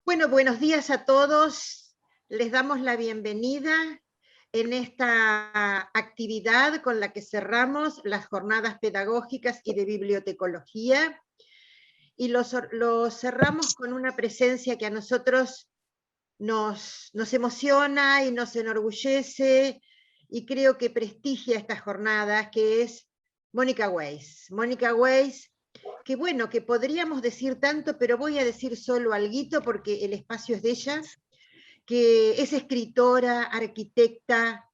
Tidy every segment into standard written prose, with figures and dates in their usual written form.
Bueno, buenos días a todos. Les damos la bienvenida en esta actividad con la que cerramos las jornadas pedagógicas y de bibliotecología. Y lo cerramos con una presencia que a nosotros nos emociona y nos enorgullece y creo que prestigia estas jornadas, que es Mónica Weiss. Mónica Weiss, que bueno, que podríamos decir tanto, pero voy a decir solo alguito porque el espacio es de ella, que es escritora, arquitecta,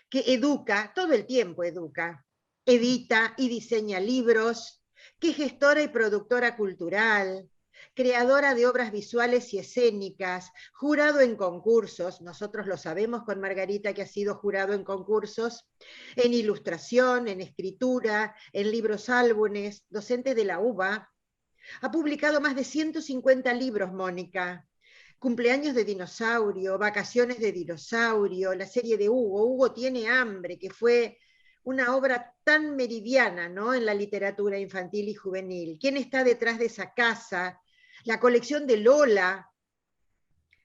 que educa, todo el tiempo educa, edita y diseña libros, que es gestora y productora cultural, creadora de obras visuales y escénicas, jurado en concursos, nosotros lo sabemos con Margarita que ha sido jurado en concursos, en ilustración, en escritura, en libros álbumes, docente de la UBA, ha publicado más de 150 libros, Mónica. Cumpleaños de dinosaurio, vacaciones de dinosaurio, la serie de Hugo, Hugo tiene hambre, que fue una obra tan meridiana, ¿no?, en la literatura infantil y juvenil. ¿Quién está detrás de esa casa? La colección de Lola.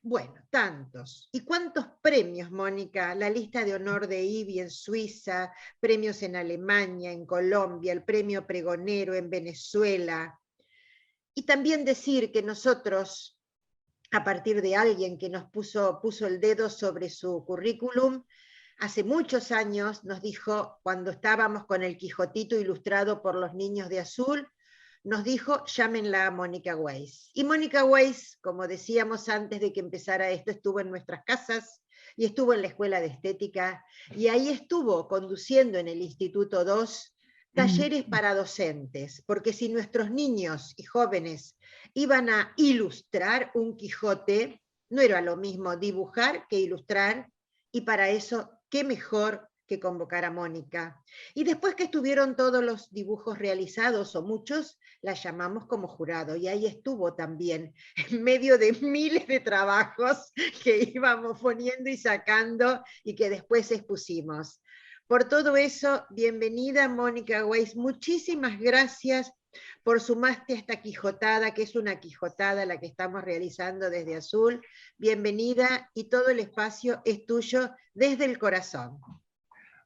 Bueno, tantos. ¿Y cuántos premios, Mónica? La lista de honor de IBI en Suiza, premios en Alemania, en Colombia, el premio Pregonero en Venezuela. Y también decir que nosotros, a partir de alguien que nos puso el dedo sobre su currículum, hace muchos años nos dijo, cuando estábamos con el Quijotito ilustrado por los niños de azul, nos dijo, llámenla a Mónica Weiss. Y Mónica Weiss, como decíamos antes de que empezara esto, estuvo en nuestras casas y estuvo en la Escuela de Estética, y ahí estuvo conduciendo en el Instituto 2 talleres para docentes, porque si nuestros niños y jóvenes iban a ilustrar un Quijote, no era lo mismo dibujar que ilustrar, y para eso, qué mejor que convocar a Mónica. Y después que estuvieron todos los dibujos realizados, o muchos, la llamamos como jurado, y ahí estuvo también, en medio de miles de trabajos que íbamos poniendo y sacando, y que después expusimos. Por todo eso, bienvenida Mónica Weiss, muchísimas gracias por sumarte a esta quijotada, que es una quijotada la que estamos realizando desde Azul. Bienvenida, y todo el espacio es tuyo desde el corazón.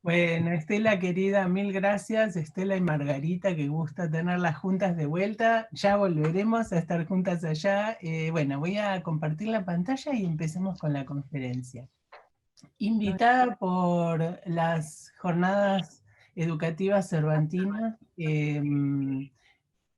Bueno, Estela querida, mil gracias. Estela y Margarita, que gusta tenerlas juntas de vuelta. Ya volveremos a estar juntas allá. Bueno, voy a compartir la pantalla y empecemos con la conferencia. Invitada por las jornadas educativas cervantinas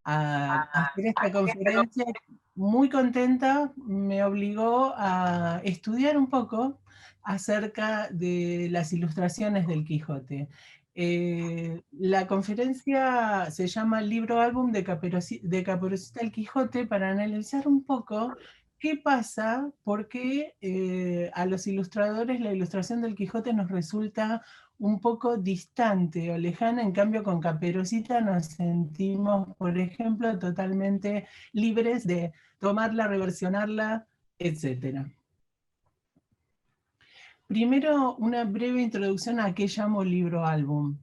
a hacer esta conferencia, muy contenta, me obligó a estudiar un poco acerca de las ilustraciones del Quijote. La conferencia se llama Libro Álbum de Caperucita el Quijote, para analizar un poco qué pasa, porque a los ilustradores la ilustración del Quijote nos resulta un poco distante o lejana. En cambio con Caperucita nos sentimos, por ejemplo, totalmente libres de tomarla, reversionarla, etc. Primero, una breve introducción a qué llamo libro álbum.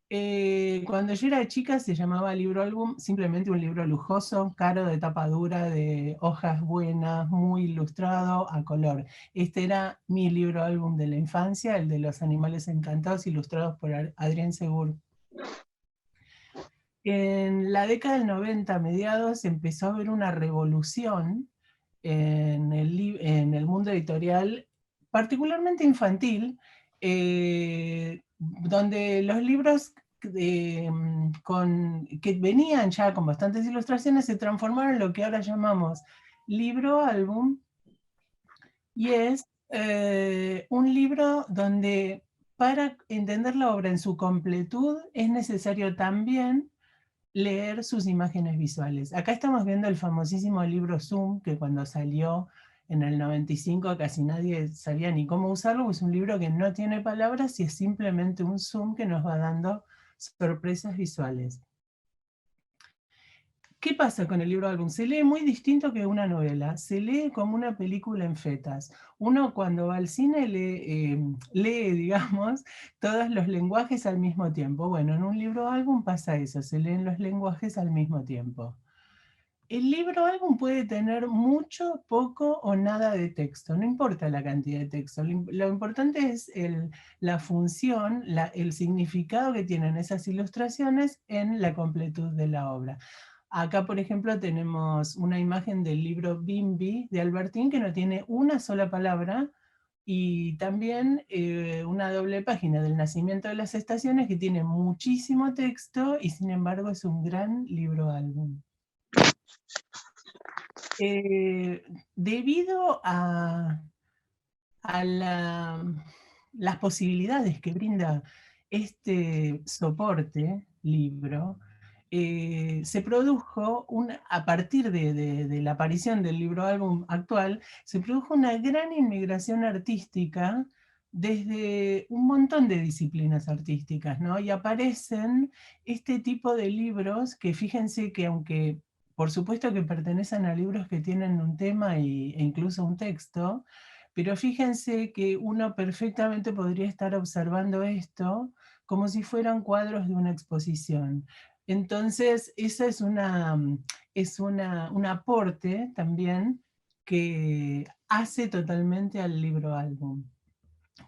Cuando yo era chica se llamaba libro álbum simplemente un libro lujoso, caro, de tapa dura, de hojas buenas, muy ilustrado, a color. Este era mi libro álbum de la infancia, el de los animales encantados, ilustrados por Adrián Segur. En la década del 90, mediados, empezó a haber una revolución en el mundo editorial, particularmente infantil, donde los libros que venían ya con bastantes ilustraciones se transformaron en lo que ahora llamamos libro álbum, y es un libro donde para entender la obra en su completud es necesario también leer sus imágenes visuales. Acá estamos viendo el famosísimo libro Zoom, que cuando salió en el 95 casi nadie sabía ni cómo usarlo. Es un libro que no tiene palabras y es simplemente un zoom que nos va dando sorpresas visuales. ¿Qué pasa con el libro álbum? Se lee muy distinto que una novela, se lee como una película en fetas. Uno cuando va al cine lee, digamos, todos los lenguajes al mismo tiempo. Bueno, en un libro álbum pasa eso, se leen los lenguajes al mismo tiempo. El libro álbum puede tener mucho, poco o nada de texto, no importa la cantidad de texto. Lo importante es la función, el significado que tienen esas ilustraciones en la completud de la obra. Acá, por ejemplo, tenemos una imagen del libro Bimbi de Albertín que no tiene una sola palabra, y también una doble página del Nacimiento de las Estaciones que tiene muchísimo texto y sin embargo es un gran libro álbum. Debido a las posibilidades que brinda este soporte, libro, se produjo, a partir de la aparición del libro álbum actual, se produjo una gran inmigración artística desde un montón de disciplinas artísticas, ¿no? Y aparecen este tipo de libros que, fíjense que aunque por supuesto que pertenecen a libros que tienen un tema e incluso un texto, pero fíjense que uno perfectamente podría estar observando esto como si fueran cuadros de una exposición. Entonces, esa un aporte también que hace totalmente al libro álbum.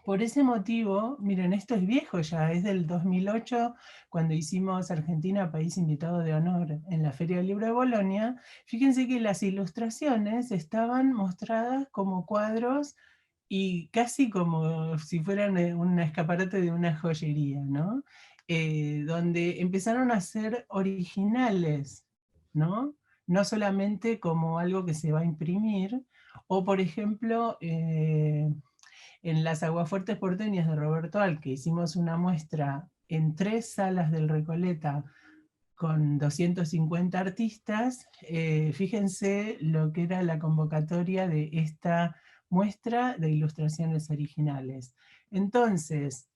Por ese motivo, miren, esto es viejo ya, es del 2008, cuando hicimos Argentina País Invitado de Honor en la Feria del Libro de Bolonia. Fíjense que las ilustraciones estaban mostradas como cuadros y casi como si fueran un escaparate de una joyería, ¿no? Donde empezaron a ser originales, ¿no? No solamente como algo que se va a imprimir, o por ejemplo, en las Aguafuertes porteñas de Roberto Al, que hicimos una muestra en 3 salas del Recoleta con 250 artistas, fíjense lo que era la convocatoria de esta muestra de ilustraciones originales. Entonces,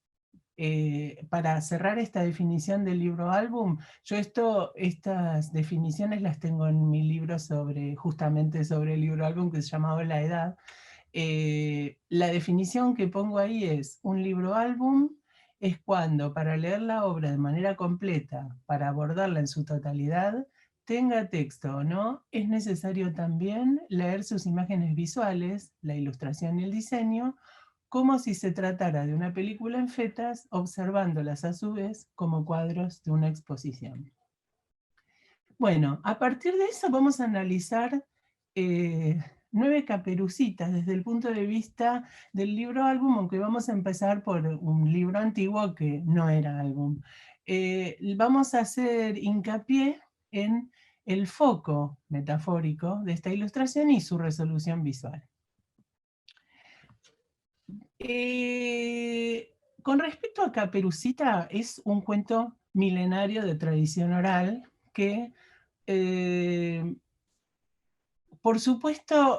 para cerrar esta definición del libro álbum, yo estas definiciones las tengo en mi libro justamente sobre el libro álbum, que se llama La Edad. La definición que pongo ahí es: un libro álbum es cuando, para leer la obra de manera completa, para abordarla en su totalidad, tenga texto o no, es necesario también leer sus imágenes visuales, la ilustración y el diseño, como si se tratara de una película en fetas, observándolas a su vez como cuadros de una exposición. Bueno, a partir de eso vamos a analizar 9 caperucitas desde el punto de vista del libro álbum, aunque vamos a empezar por un libro antiguo que no era álbum. Vamos a hacer hincapié en el foco metafórico de esta ilustración y su resolución visual. Con respecto a Caperucita, es un cuento milenario de tradición oral que por supuesto,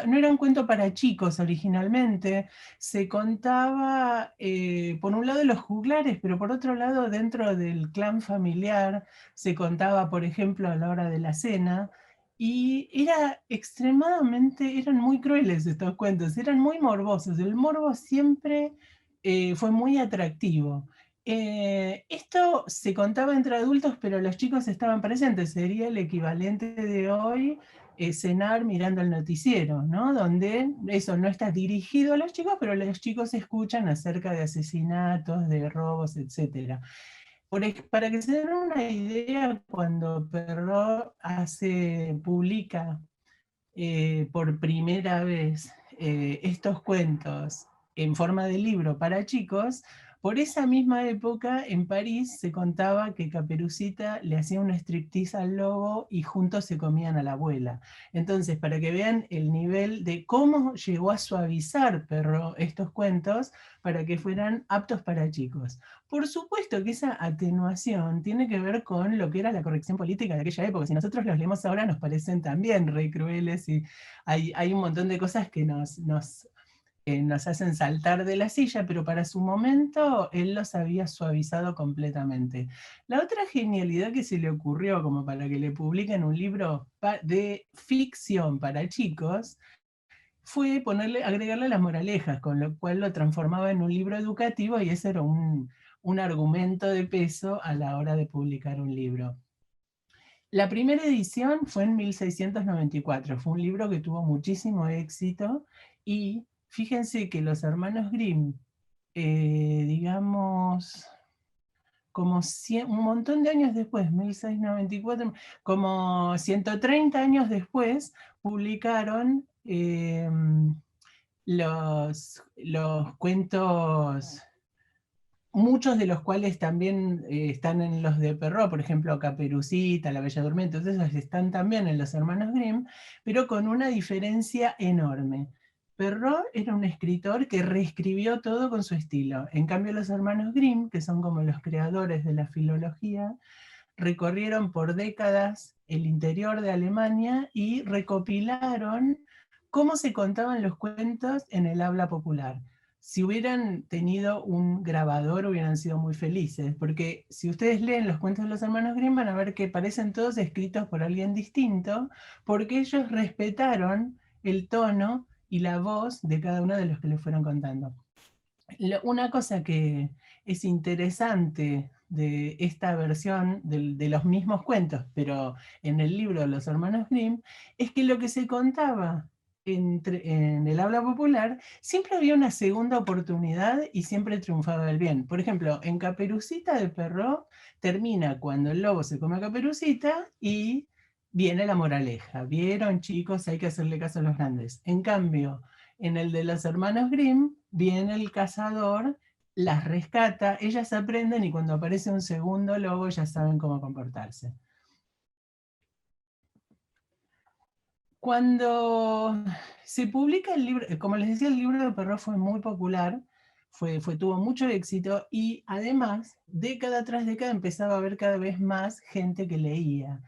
no era un cuento para chicos originalmente, se contaba por un lado los juglares, pero por otro lado dentro del clan familiar, se contaba, por ejemplo, a la hora de la cena, y eran muy crueles estos cuentos, eran muy morbosos, el morbo siempre fue muy atractivo. Esto se contaba entre adultos, pero los chicos estaban presentes, sería el equivalente de hoy cenar mirando el noticiero, ¿no? Donde eso no está dirigido a los chicos, pero los chicos escuchan acerca de asesinatos, de robos, etc. Para que se den una idea, cuando Perrault publica por primera vez estos cuentos en forma de libro para chicos, por esa misma época en París se contaba que Caperucita le hacía un striptease al lobo y juntos se comían a la abuela. Entonces, para que vean el nivel de cómo llegó a suavizar Perrault estos cuentos para que fueran aptos para chicos. Por supuesto que esa atenuación tiene que ver con lo que era la corrección política de aquella época. Si nosotros los leemos ahora nos parecen también re crueles y hay un montón de cosas que nos hacen saltar de la silla, pero para su momento él los había suavizado completamente. La otra genialidad que se le ocurrió como para que le publiquen un libro de ficción para chicos fue agregarle las moralejas, con lo cual lo transformaba en un libro educativo y ese era un argumento de peso a la hora de publicar un libro. La primera edición fue en 1694, fue un libro que tuvo muchísimo éxito, y fíjense que los hermanos Grimm, digamos, como un montón de años después, 1694, como 130 años después, publicaron los cuentos, muchos de los cuales también están en los de Perrault, por ejemplo, Caperucita, La Bella Durmiente, entonces están también en los hermanos Grimm, pero con una diferencia enorme. Perrault era un escritor que reescribió todo con su estilo. En cambio, los hermanos Grimm, que son como los creadores de la filología, recorrieron por décadas el interior de Alemania y recopilaron cómo se contaban los cuentos en el habla popular. Si hubieran tenido un grabador hubieran sido muy felices, porque si ustedes leen los cuentos de los hermanos Grimm van a ver que parecen todos escritos por alguien distinto, porque ellos respetaron el tono y la voz de cada uno de los que les fueron contando. Una cosa que es interesante de esta versión de los mismos cuentos, pero en el libro de los hermanos Grimm, es que lo que se contaba en el habla popular, siempre había una segunda oportunidad y siempre triunfaba el bien. Por ejemplo, en Caperucita de Perrault termina cuando el lobo se come a Caperucita y viene la moraleja. ¿Vieron, chicos? Hay que hacerle caso a los grandes. En cambio, en el de los hermanos Grimm, viene el cazador, las rescata, ellas aprenden y cuando aparece un segundo lobo ya saben cómo comportarse. Cuando se publica el libro, como les decía, el libro de Perrault fue muy popular, tuvo mucho éxito y además, década tras década empezaba a haber cada vez más gente que leía.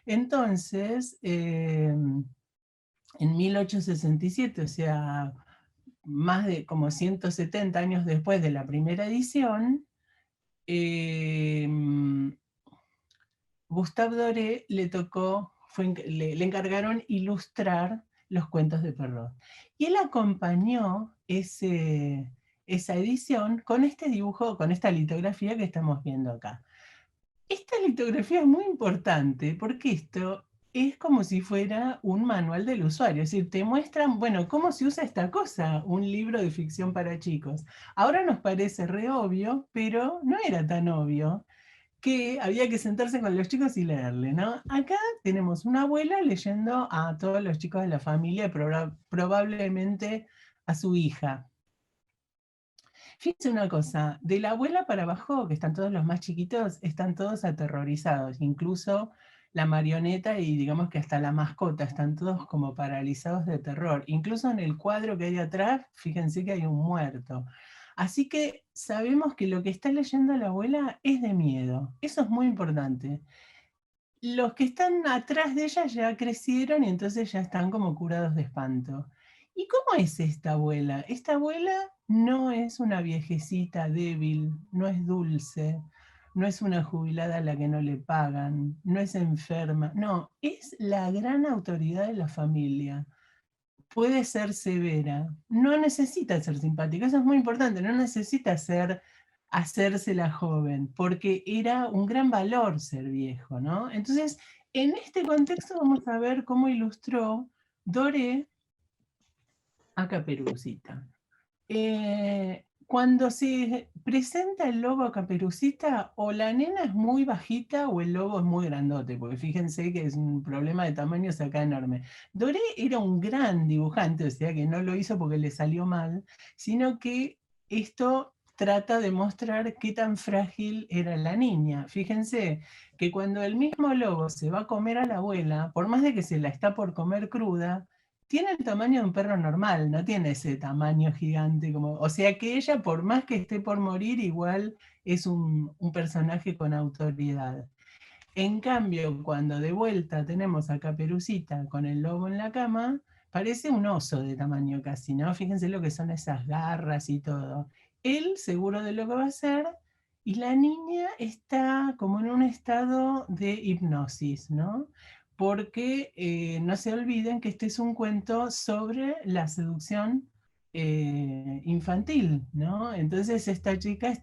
Entonces, en 1867, o sea, más de como 170 años después de la primera edición, eh, Gustave Doré le encargaron ilustrar los cuentos de Perrault. Y él acompañó esa edición con este dibujo, con esta litografía que estamos viendo acá. Esta litografía es muy importante porque esto es como si fuera un manual del usuario, es decir, te muestran, bueno, cómo se usa esta cosa, un libro de ficción para chicos. Ahora nos parece re obvio, pero no era tan obvio que había que sentarse con los chicos y leerle, ¿no? Acá tenemos una abuela leyendo a todos los chicos de la familia, probablemente a su hija. Fíjense una cosa, de la abuela para abajo, que están todos los más chiquitos, están todos aterrorizados, incluso la marioneta y digamos que hasta la mascota, están todos como paralizados de terror. Incluso en el cuadro que hay atrás, fíjense que hay un muerto. Así que sabemos que lo que está leyendo la abuela es de miedo. Eso es muy importante. Los que están atrás de ella ya crecieron y entonces ya están como curados de espanto. ¿Y cómo es esta abuela? Esta abuela no es una viejecita débil, no es dulce, no es una jubilada a la que no le pagan, no es enferma, no, es la gran autoridad de la familia. Puede ser severa, no necesita ser simpática, eso es muy importante, no necesita hacerse la joven, porque era un gran valor ser viejo, ¿no? Entonces, en este contexto vamos a ver cómo ilustró Doré a Caperucita. Cuando se presenta el lobo a Caperucita, o la nena es muy bajita o el lobo es muy grandote, porque fíjense que es un problema de tamaños acá enorme. Doré era un gran dibujante, o sea que no lo hizo porque le salió mal, sino que esto trata de mostrar qué tan frágil era la niña. Fíjense que cuando el mismo lobo se va a comer a la abuela, por más de que se la está por comer cruda, tiene el tamaño de un perro normal, no tiene ese tamaño gigante como. O sea que ella, por más que esté por morir, igual es un personaje con autoridad. En cambio, cuando de vuelta tenemos a Caperucita con el lobo en la cama, parece un oso de tamaño casi, ¿no? Fíjense lo que son esas garras y todo. Él seguro de lo que va a hacer, y la niña está como en un estado de hipnosis, ¿no? Porque no se olviden que este es un cuento sobre la seducción infantil, ¿no? Entonces esta chica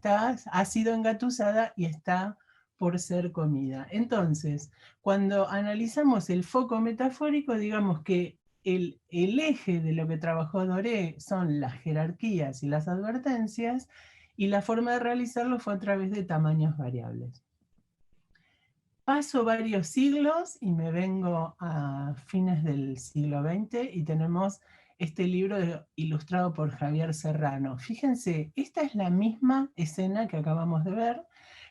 ha sido engatusada y está por ser comida. Entonces, cuando analizamos el foco metafórico, digamos que el eje de lo que trabajó Doré son las jerarquías y las advertencias, y la forma de realizarlo fue a través de tamaños variables. Paso varios siglos y me vengo a fines del siglo XX y tenemos este libro ilustrado por Javier Serrano. Fíjense, esta es la misma escena que acabamos de ver,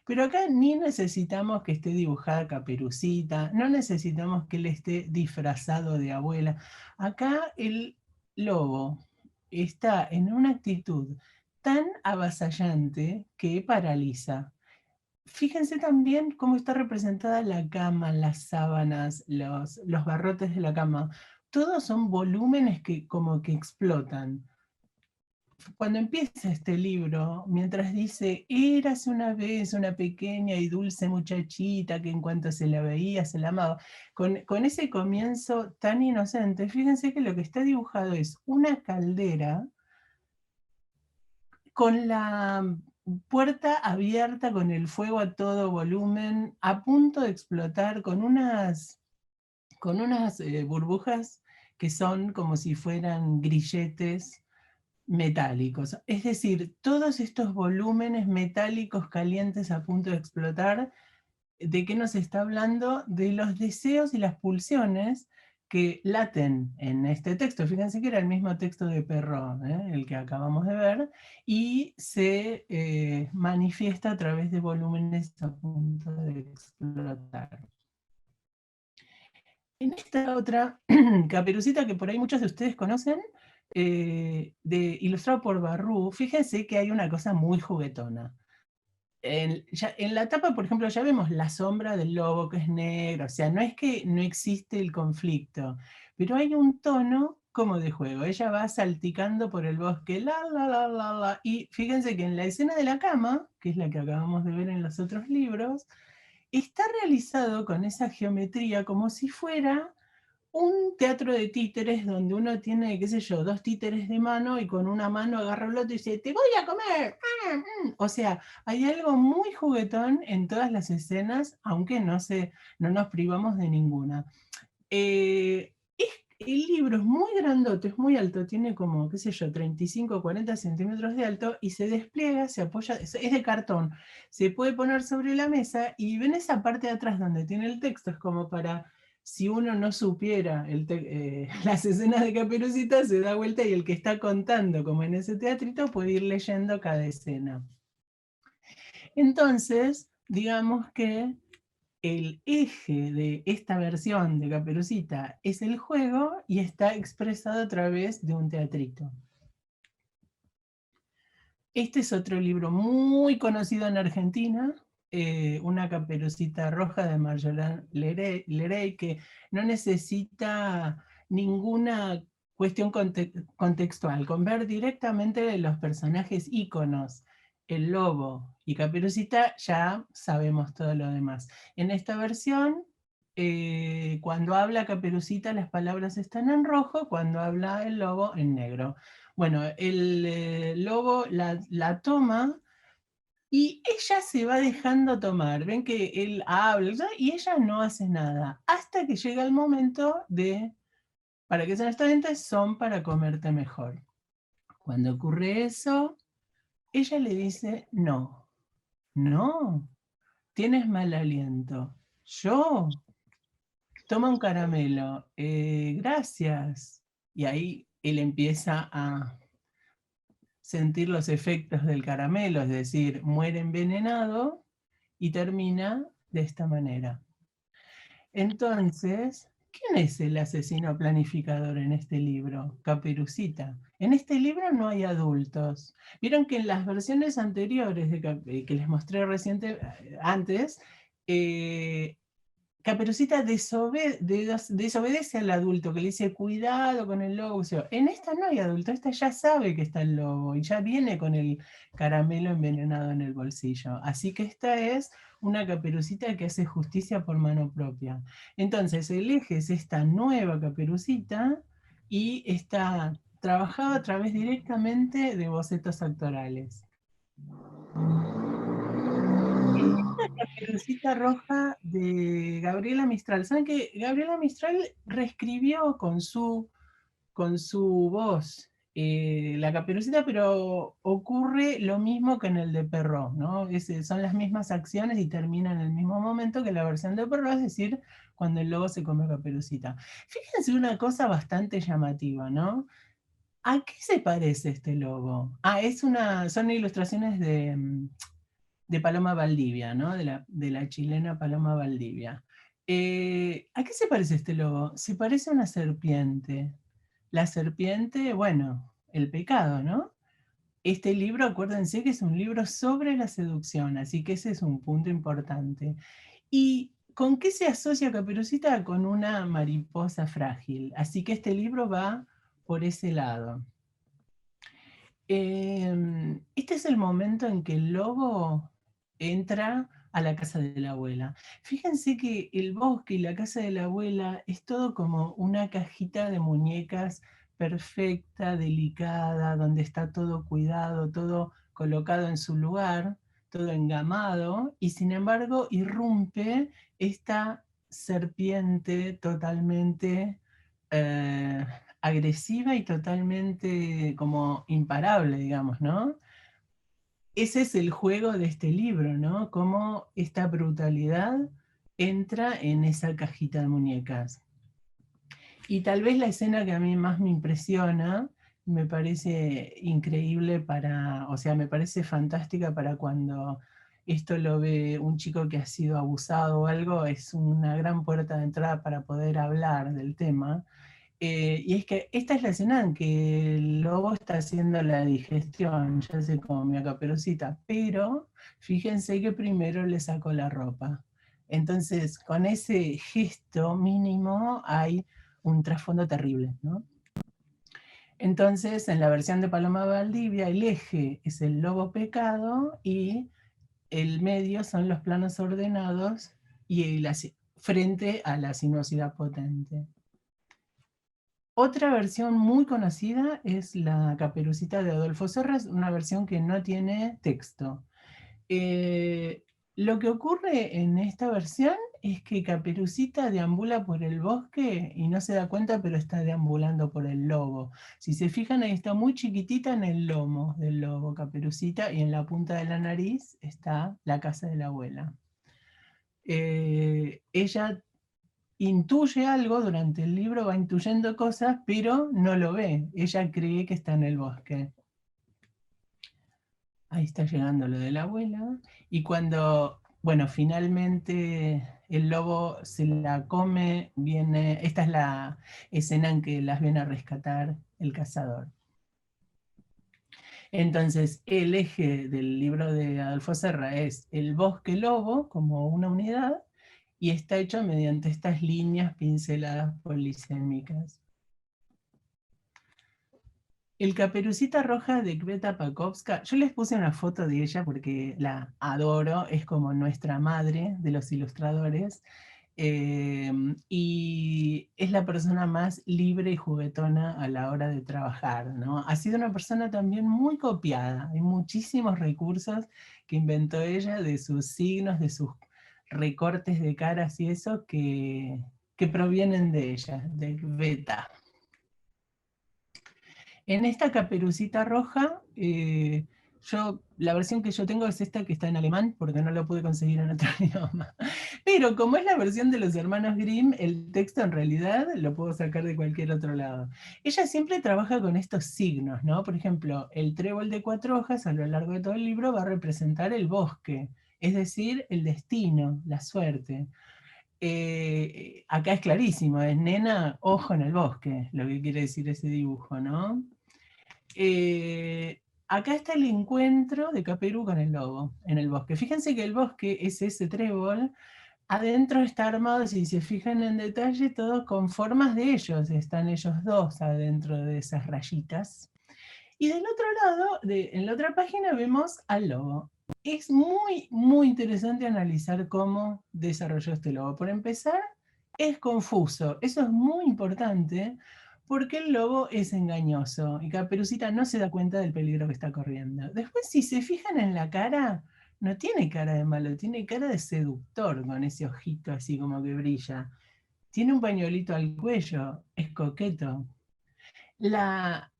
pero acá ni necesitamos que esté dibujada Caperucita, no necesitamos que él esté disfrazado de abuela. Acá el lobo está en una actitud tan avasallante que paraliza. Fíjense también cómo está representada la cama, las sábanas, los barrotes de la cama. Todos son volúmenes que como que explotan. Cuando empieza este libro, mientras dice, érase una vez una pequeña y dulce muchachita que en cuanto se la veía se la amaba, con ese comienzo tan inocente, fíjense que lo que está dibujado es una caldera con la puerta abierta, con el fuego a todo volumen, a punto de explotar, con unas burbujas que son como si fueran grilletes metálicos. Es decir, todos estos volúmenes metálicos calientes a punto de explotar, ¿de qué nos está hablando? De los deseos y las pulsiones que laten en este texto. Fíjense que era el mismo texto de Perrault, el que acabamos de ver, y se manifiesta a través de volúmenes a punto de explotar. En esta otra Caperucita, que por ahí muchos de ustedes conocen, ilustrado por Barrú, fíjense que hay una cosa muy juguetona. En la tapa, por ejemplo, ya vemos la sombra del lobo que es negro, o sea, no es que no existe el conflicto, pero hay un tono como de juego. Ella va salticando por el bosque, la, y fíjense que en la escena de la cama, que es la que acabamos de ver en los otros libros, está realizado con esa geometría como si fuera un teatro de títeres donde uno tiene, qué sé yo, dos títeres de mano y con una mano agarra el otro y dice, te voy a comer. O sea, hay algo muy juguetón en todas las escenas, aunque no nos privamos de ninguna. El libro es muy grandote, es muy alto, tiene como, qué sé yo, 35 o 40 centímetros de alto y se despliega, se apoya, es de cartón, se puede poner sobre la mesa y ven esa parte de atrás donde tiene el texto, es como para, si uno no supiera las escenas de Caperucita, se da vuelta y el que está contando, como en ese teatrito, puede ir leyendo cada escena. Entonces, digamos que el eje de esta versión de Caperucita es el juego y está expresado a través de un teatrito. Este es otro libro muy conocido en Argentina, Una Caperucita Roja de Marjolaine Leray, que no necesita ninguna cuestión contextual. Con ver directamente los personajes íconos, el lobo y Caperucita, ya sabemos todo lo demás. En esta versión, cuando habla Caperucita, las palabras están en rojo, cuando habla el lobo, en negro. Bueno, el lobo la toma y ella se va dejando tomar. Ven que él habla y ella no hace nada. Hasta que llega el momento de, para que sean estudiantes, son para comerte mejor. Cuando ocurre eso, ella le dice, no, no, tienes mal aliento. Yo, toma un caramelo, gracias. Y ahí él empieza a sentir los efectos del caramelo, es decir, muere envenenado y termina de esta manera. Entonces, ¿quién es el asesino planificador en este libro? Caperucita. En este libro no hay adultos. Vieron que en las versiones anteriores que les mostré antes, Caperucita desobedece al adulto que le dice cuidado con el lobo. En esta no hay adulto, esta ya sabe que está el lobo y ya viene con el caramelo envenenado en el bolsillo. Así que esta es una Caperucita que hace justicia por mano propia. Entonces el eje es esta nueva Caperucita y está trabajado a través directamente de bocetos actorales. Caperucita Roja de Gabriela Mistral. ¿Saben que Gabriela Mistral reescribió con su voz la Caperucita, pero ocurre lo mismo que en el de Perrault, ¿no? Son las mismas acciones y terminan en el mismo momento que la versión de Perrault, es decir, cuando el lobo se come a Caperucita. Fíjense una cosa bastante llamativa, ¿no? ¿A qué se parece este lobo? Son ilustraciones de Paloma Valdivia, ¿no? De la chilena Paloma Valdivia. ¿A qué se parece este lobo? Se parece a una serpiente. La serpiente, bueno, el pecado, ¿no? Este libro, acuérdense que es un libro sobre la seducción, así que ese es un punto importante. ¿Y con qué se asocia Caperucita? Con una mariposa frágil. Así que este libro va por ese lado. Este es el momento en que el lobo entra a la casa de la abuela. Fíjense que el bosque y la casa de la abuela es todo como una cajita de muñecas perfecta, delicada, donde está todo cuidado, todo colocado en su lugar, todo engamado, y sin embargo irrumpe esta serpiente totalmente eh, agresiva y totalmente como imparable, digamos, ¿no? Ese es el juego de este libro, ¿no? Cómo esta brutalidad entra en esa cajita de muñecas. Y tal vez la escena que a mí más me impresiona, me parece increíble o sea, me parece fantástica para cuando esto lo ve un chico que ha sido abusado o algo, es una gran puerta de entrada para poder hablar del tema. Y es que esta es la escena en que el lobo está haciendo la digestión, ya se comió a Caperucita, pero fíjense que primero le sacó la ropa. Entonces, con ese gesto mínimo hay un trasfondo terrible, ¿no? Entonces, en la versión de Paloma Valdivia, el eje es el lobo pecado y el medio son los planos ordenados y frente a la sinuosidad potente. Otra versión muy conocida es la Caperucita de Adolfo Serras, una versión que no tiene texto. Lo que ocurre en esta versión es que Caperucita deambula por el bosque y no se da cuenta, pero está deambulando por el lobo. Si se fijan, ahí está muy chiquitita en el lomo del lobo Caperucita y en la punta de la nariz está la casa de la abuela. Ella intuye algo, durante el libro va intuyendo cosas, pero no lo ve. Ella cree que está en el bosque. Ahí está llegando lo de la abuela. Y cuando, bueno, finalmente el lobo se la come, esta es la escena en que las viene a rescatar el cazador. Entonces, el eje del libro de Adolfo Serra es el bosque lobo como una unidad, y está hecho mediante estas líneas pinceladas polisémicas. El Caperucita Roja de Greta Pakowska, yo les puse una foto de ella porque la adoro, es como nuestra madre de los ilustradores, y es la persona más libre y juguetona a la hora de trabajar, ¿no? Ha sido una persona también muy copiada, hay muchísimos recursos que inventó ella de sus signos, de sus recortes de caras y eso que provienen de ella, de Greta. En esta Caperucita Roja, la versión que yo tengo es esta que está en alemán, porque no lo pude conseguir en otro idioma. Pero como es la versión de los hermanos Grimm, el texto en realidad lo puedo sacar de cualquier otro lado. Ella siempre trabaja con estos signos, ¿no? Por ejemplo, el trébol de 4 hojas a lo largo de todo el libro va a representar el bosque, es decir, el destino, la suerte. Acá es clarísimo, es nena, ojo en el bosque, lo que quiere decir ese dibujo, ¿no? Acá está el encuentro de Caperú con el lobo en el bosque. Fíjense que el bosque es ese trébol, adentro está armado, si se fijan en detalle, todo con formas de ellos, están ellos dos adentro de esas rayitas. Y del otro lado, en la otra página, vemos al lobo. Es muy, muy interesante analizar cómo desarrolló este lobo. Por empezar, es confuso. Eso es muy importante porque el lobo es engañoso y Caperucita no se da cuenta del peligro que está corriendo. Después, si se fijan en la cara, no tiene cara de malo, tiene cara de seductor, con ese ojito así como que brilla. Tiene un pañuelito al cuello, es coqueto.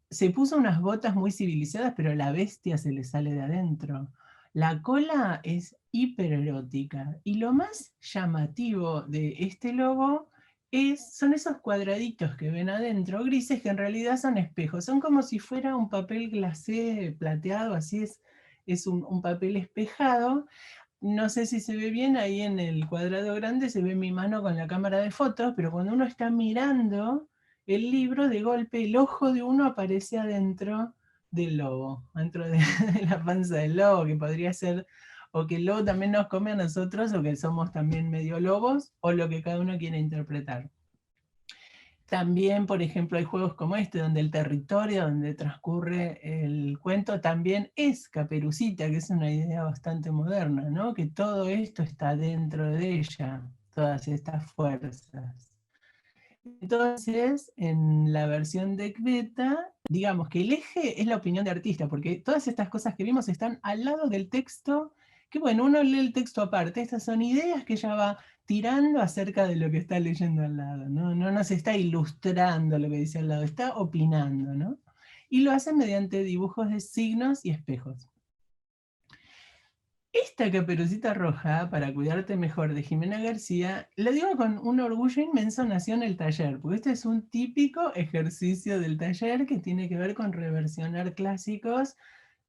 Se puso unas botas muy civilizadas, pero la bestia se le sale de adentro. La cola es hipererótica. Y lo más llamativo de este lobo son esos cuadraditos que ven adentro, grises, que en realidad son espejos. Son como si fuera un papel glacé plateado, así es un papel espejado. No sé si se ve bien, ahí en el cuadrado grande se ve mi mano con la cámara de fotos, pero cuando uno está mirando el libro, de golpe el ojo de uno aparece adentro del lobo, dentro de, de la panza del lobo, que podría ser o que el lobo también nos come a nosotros, o que somos también medio lobos, o lo que cada uno quiere interpretar. También, por ejemplo, hay juegos como este, donde el territorio donde transcurre el cuento también es Caperucita, que es una idea bastante moderna, ¿no? Que todo esto está dentro de ella, todas estas fuerzas. Entonces, en la versión de Greta, digamos que el eje es la opinión de artista, porque todas estas cosas que vimos están al lado del texto, que bueno, uno lee el texto aparte, estas son ideas que ella va tirando acerca de lo que está leyendo al lado, ¿no? No se está ilustrando lo que dice al lado, está opinando, ¿no? Y lo hace mediante dibujos de signos y espejos. Esta Caperucita Roja, para cuidarte mejor, de Jimena García, la digo con un orgullo inmenso, nació en el taller, porque este es un típico ejercicio del taller que tiene que ver con reversionar clásicos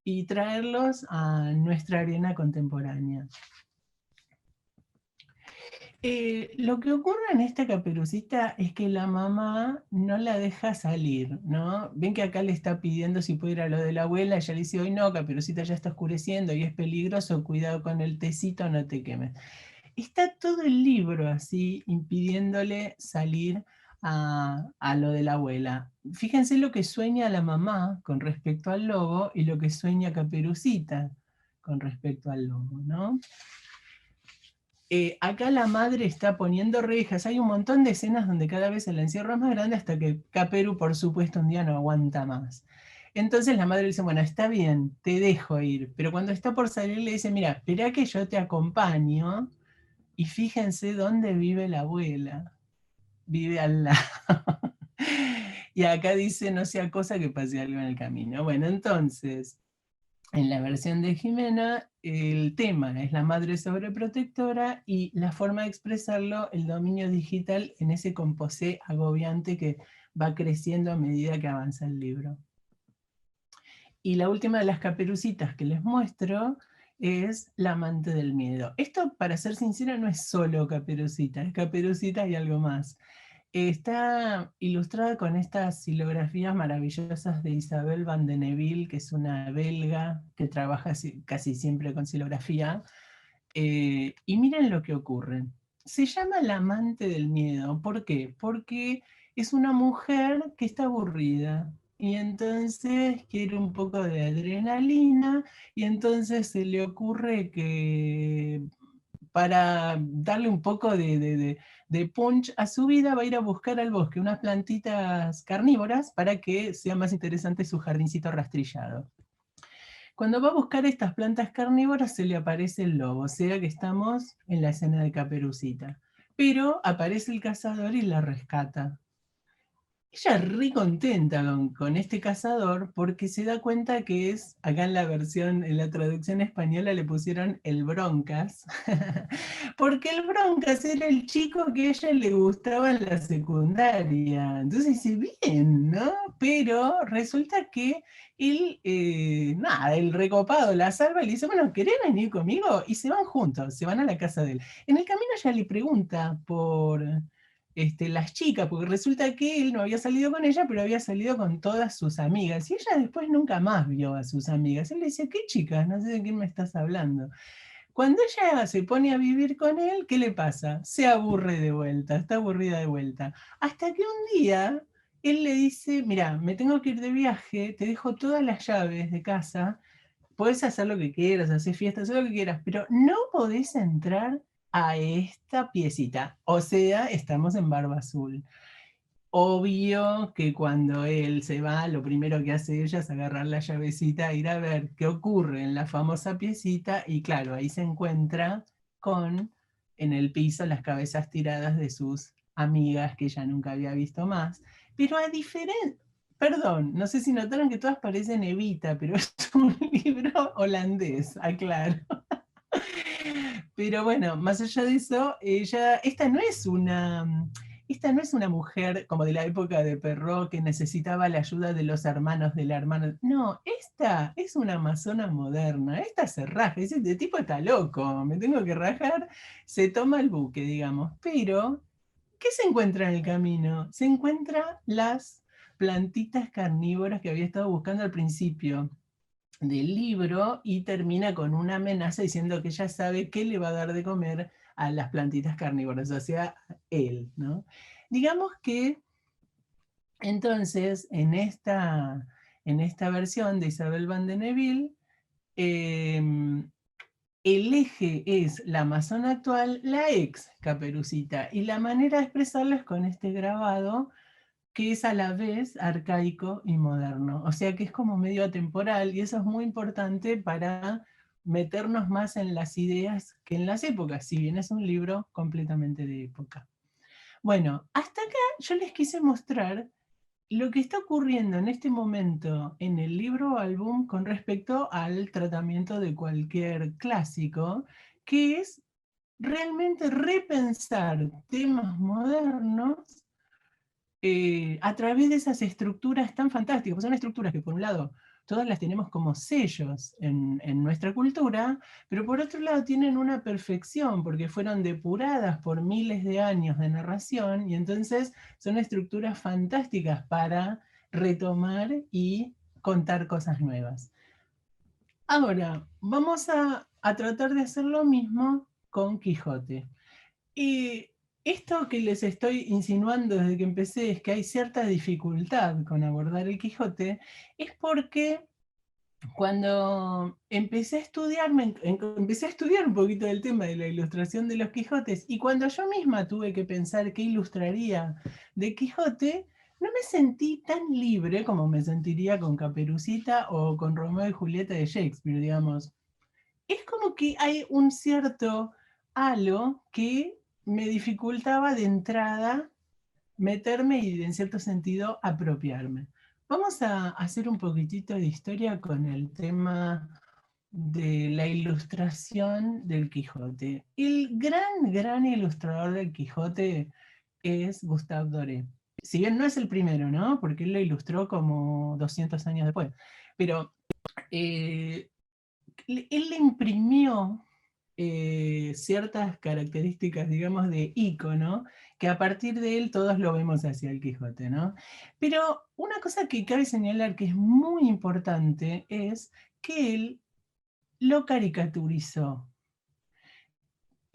y traerlos a nuestra arena contemporánea. Lo que ocurre en esta Caperucita es que la mamá no la deja salir, ¿no? Ven que acá le está pidiendo si puede ir a lo de la abuela, ella le dice, hoy no, Caperucita, ya está oscureciendo y es peligroso, cuidado con el tecito, no te quemes. Está todo el libro así, impidiéndole salir a lo de la abuela. Fíjense lo que sueña la mamá con respecto al lobo y lo que sueña Caperucita con respecto al lobo, ¿no? Acá la madre está poniendo rejas, hay un montón de escenas donde cada vez el encierro es más grande hasta que Caperu, por supuesto, un día no aguanta más. Entonces la madre le dice, bueno, está bien, te dejo ir, pero cuando está por salir le dice, mira, espera que yo te acompaño y fíjense dónde vive la abuela. Vive al lado. Y acá dice, no sea cosa que pase algo en el camino. Bueno, entonces, en la versión de Jimena, el tema es la madre sobreprotectora y la forma de expresarlo, el dominio digital en ese composé agobiante que va creciendo a medida que avanza el libro. Y la última de las caperucitas que les muestro es La amante del miedo. Esto, para ser sincera, no es solo Caperucita, es Caperucita y algo más. Está ilustrada con estas silografías maravillosas de Isabel van de Neville, que es una belga que trabaja casi siempre con silografía. Y miren lo que ocurre. Se llama La amante del miedo. ¿Por qué? Porque es una mujer que está aburrida y entonces quiere un poco de adrenalina y entonces se le ocurre que para darle un poco de punch a su vida va a ir a buscar al bosque unas plantitas carnívoras para que sea más interesante su jardincito rastrillado. Cuando va a buscar estas plantas carnívoras se le aparece el lobo, o sea que estamos en la escena de Caperucita. Pero aparece el cazador y la rescata. Ella es re contenta con este cazador porque se da cuenta que es, acá en la versión, en la traducción española le pusieron el Broncas, porque el Broncas era el chico que a ella le gustaba en la secundaria. Entonces dice, bien, ¿no? Pero resulta que él, nada, el recopado la salva y le dice, bueno, ¿querés venir conmigo? Y se van juntos, se van a la casa de él. En el camino ella le pregunta por las chicas, porque resulta que él no había salido con ella, pero había salido con todas sus amigas. Y ella después nunca más vio a sus amigas. Él le decía, ¿qué chicas? No sé de quién me estás hablando. Cuando ella se pone a vivir con él, ¿qué le pasa? Se aburre de vuelta, está aburrida de vuelta. Hasta que un día él le dice, mira, me tengo que ir de viaje, te dejo todas las llaves de casa, puedes hacer lo que quieras, hacer fiestas, hacer lo que quieras, pero no podés entrar a esta piecita. O sea, estamos en Barba Azul. obvio que cuando él se va, lo primero que hace ella es agarrar la llavecita, ir a ver qué ocurre en la famosa piecita, y claro, ahí se encuentra con, en el piso, las cabezas tiradas de sus amigas que ella nunca había visto más. Pero a diferencia, perdón, no sé si notaron que todas parecen Evita, pero es un libro holandés, aclaro. Pero bueno, más allá de eso, esta no es una mujer como de la época de Perrault que necesitaba la ayuda de los hermanos de la hermana. No, esta es una amazona moderna. Esta se raja, dice, este tipo está loco, me tengo que rajar. Se toma el buque, digamos. Pero, ¿qué se encuentra en el camino? Se encuentra las plantitas carnívoras que había estado buscando al principio del libro, y termina con una amenaza diciendo que ella sabe qué le va a dar de comer a las plantitas carnívoras, o sea, él, ¿no? Digamos que entonces en esta versión de Isabel van de Neville, el eje es la Amazona actual, la ex Caperucita, y la manera de expresarlo es con este grabado que es a la vez arcaico y moderno. O sea que es como medio atemporal, y eso es muy importante para meternos más en las ideas que en las épocas, si bien es un libro completamente de época. Bueno, hasta acá yo les quise mostrar lo que está ocurriendo en este momento en el libro álbum con respecto al tratamiento de cualquier clásico, que es realmente repensar temas modernos a través de esas estructuras tan fantásticas. Pues son estructuras que por un lado todas las tenemos como sellos en nuestra cultura, pero por otro lado tienen una perfección porque fueron depuradas por miles de años de narración, y entonces son estructuras fantásticas para retomar y contar cosas nuevas. Ahora, vamos a tratar de hacer lo mismo con Quijote. Y esto que les estoy insinuando desde que empecé, es que hay cierta dificultad con abordar el Quijote, es porque cuando empecé a estudiar, empecé a estudiar un poquito del tema de la ilustración de los Quijotes, y cuando yo misma tuve que pensar qué ilustraría de Quijote, no me sentí tan libre como me sentiría con Caperucita o con Romeo y Julieta de Shakespeare, digamos. Es como que hay un cierto halo que me dificultaba de entrada meterme y en cierto sentido apropiarme. Vamos a hacer un poquitito de historia con el tema de la ilustración del Quijote. El gran ilustrador del Quijote es Gustave Doré. Si bien no es el primero, ¿no? Porque él lo ilustró como 200 años después. Pero eh, él le imprimió ciertas características, digamos, de ícono, que a partir de él todos lo vemos hacia el Quijote, ¿no? Pero una cosa que cabe señalar que es muy importante es que él lo caricaturizó.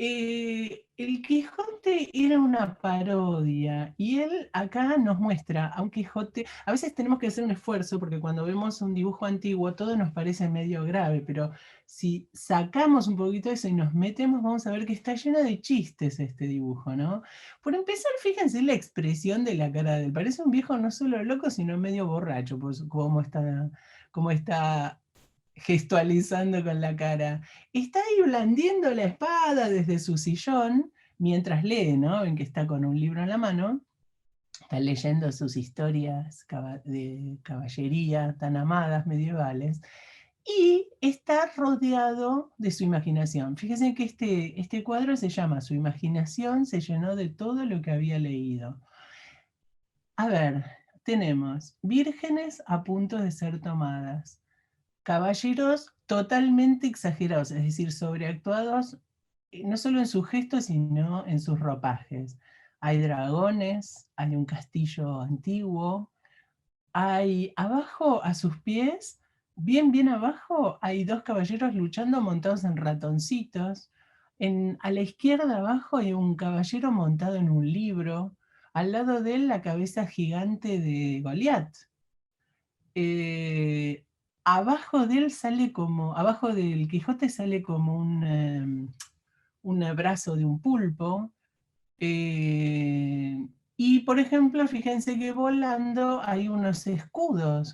El Quijote era una parodia, y él acá nos muestra a un Quijote. A veces tenemos que hacer un esfuerzo porque cuando vemos un dibujo antiguo todo nos parece medio grave, pero si sacamos un poquito eso y nos metemos, vamos a ver que está lleno de chistes este dibujo, ¿no? Por empezar, fíjense la expresión de la cara de él. Parece un viejo no solo loco, sino medio borracho, pues, cómo está gestualizando con la cara. Está ahí blandiendo la espada desde su sillón mientras lee, ¿no? Ven que está con un libro en la mano, está leyendo sus historias de caballería tan amadas medievales, y está rodeado de su imaginación. Fíjense que este cuadro se llama Su imaginación se llenó de todo lo que había leído. A ver, tenemos vírgenes a punto de ser tomadas, caballeros totalmente exagerados, es decir, sobreactuados, no solo en sus gestos, sino en sus ropajes. Hay dragones, hay un castillo antiguo, hay abajo, a sus pies, bien abajo, hay dos caballeros luchando montados en ratoncitos. A la izquierda abajo hay un caballero montado en un libro. Al lado de él la cabeza gigante de Goliat. eh, Abajo de él sale como, abajo del Quijote sale como un brazo de un pulpo. Y por ejemplo, fíjense que volando hay unos escudos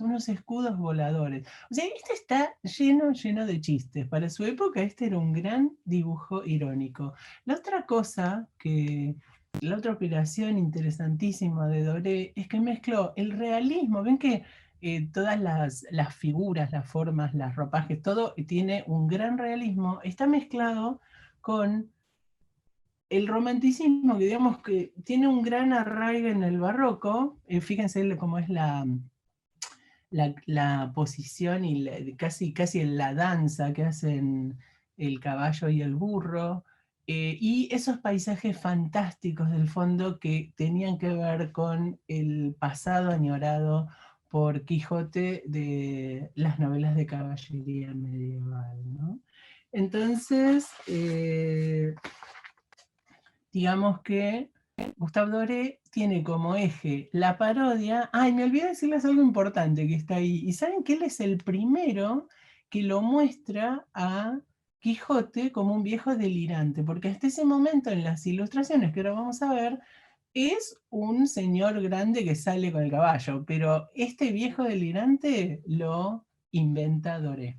voladores. O sea, este está lleno de chistes. Para su época este era un gran dibujo irónico. La otra cosa la otra operación interesantísima de Doré es que mezcló el realismo. Ven que todas las figuras, las formas, los ropajes, todo tiene un gran realismo. Está mezclado con el romanticismo, que digamos que tiene un gran arraigo en el barroco. Fíjense cómo es la posición y casi la danza que hacen el caballo y el burro, y esos paisajes fantásticos del fondo que tenían que ver con el pasado añorado por Quijote de las novelas de caballería medieval, ¿no? Entonces, digamos que Gustave Doré tiene como eje la parodia. Ay, me olvidé decirles algo importante que está ahí. Y saben que él es el primero que lo muestra a Quijote como un viejo delirante, porque hasta ese momento en las ilustraciones que ahora vamos a ver, es un señor grande que sale con el caballo, pero este viejo delirante lo inventa Doré.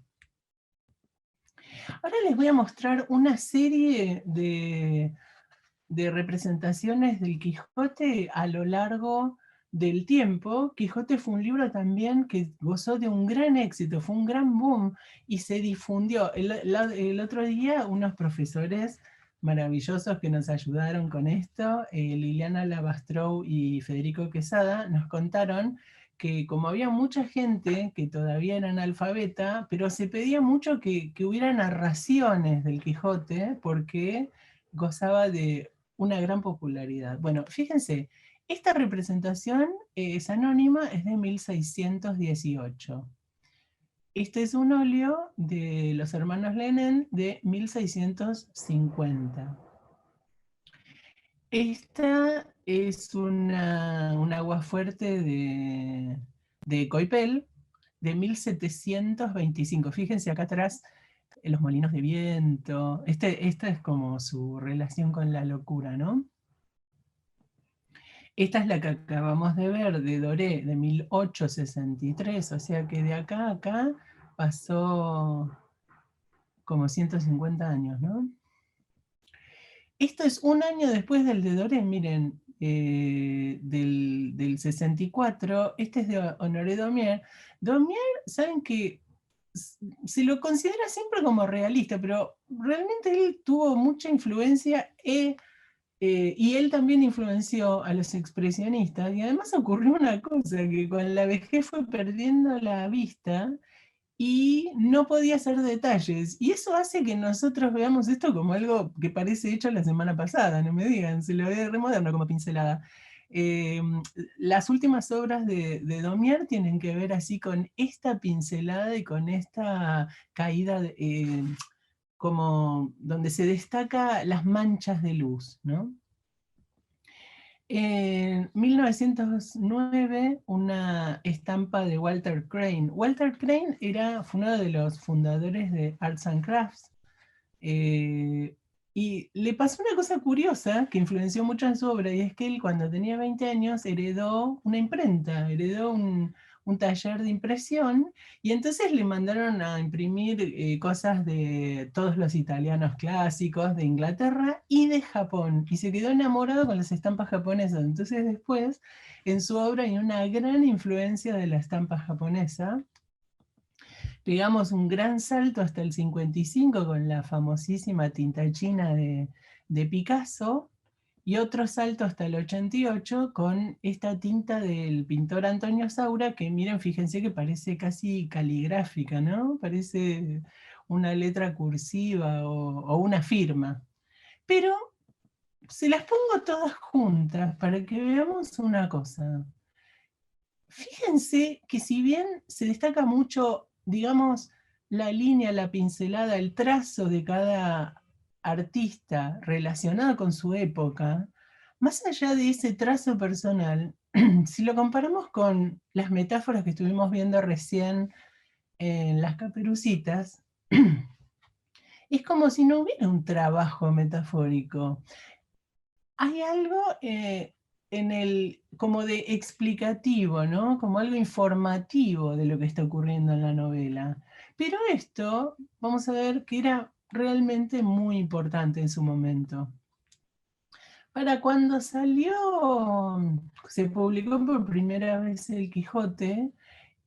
Ahora les voy a mostrar una serie de representaciones del Quijote a lo largo del tiempo. Quijote fue un libro también que gozó de un gran éxito, fue un gran boom y se difundió. El otro día unos profesores maravillosos que nos ayudaron con esto, Liliana Labastrou y Federico Quesada, nos contaron que como había mucha gente que todavía era analfabeta, pero se pedía mucho que hubiera narraciones del Quijote porque gozaba de una gran popularidad. Bueno, fíjense, esta representación es anónima, es de 1618. Este es un óleo de los hermanos Lenin de 1650. Esta es un agua fuerte de Coipel de 1725. Fíjense acá atrás los molinos de viento. Esta es como su relación con la locura, ¿no? Esta es la que acabamos de ver de Doré de 1863, o sea que de acá a acá pasó como 150 años, ¿no? Esto es un año después del de Doré, miren, del 64. Este es de Honoré Daumier. Daumier, saben que se lo considera siempre como realista, pero realmente él tuvo mucha influencia y él también influenció a los expresionistas, y además ocurrió una cosa, que con la vejez fue perdiendo la vista y no podía hacer detalles. Y eso hace que nosotros veamos esto como algo que parece hecho la semana pasada, no me digan, se lo ve re moderno como pincelada. Eh, las últimas obras de Daumier tienen que ver así con esta pincelada y con esta caída como donde se destaca las manchas de luz, ¿no? En 1909, una estampa de Walter Crane. Walter Crane fue uno de los fundadores de Arts and Crafts. Y le pasó una cosa curiosa que influenció mucho en su obra, y es que él cuando tenía 20 años heredó una imprenta, heredó un taller de impresión, y entonces le mandaron a imprimir cosas de todos los italianos clásicos, de Inglaterra y de Japón, y se quedó enamorado con las estampas japonesas. Entonces después en su obra hay una gran influencia de la estampa japonesa. Pegamos un gran salto hasta el 55 con la famosísima tinta china de Picasso, y otro salto hasta el 88 con esta tinta del pintor Antonio Saura, que miren, fíjense que parece casi caligráfica, ¿no? Parece una letra cursiva o una firma. Pero se las pongo todas juntas para que veamos una cosa. Fíjense que si bien se destaca mucho, digamos, la línea, la pincelada, el trazo de cada artista relacionado con su época, más allá de ese trazo personal, si lo comparamos con las metáforas que estuvimos viendo recién en las Caperucitas, es como si no hubiera un trabajo metafórico. Hay algo como de explicativo, ¿no? Como algo informativo de lo que está ocurriendo en la novela. Pero esto, vamos a ver que era realmente muy importante en su momento. Para cuando se publicó por primera vez el Quijote,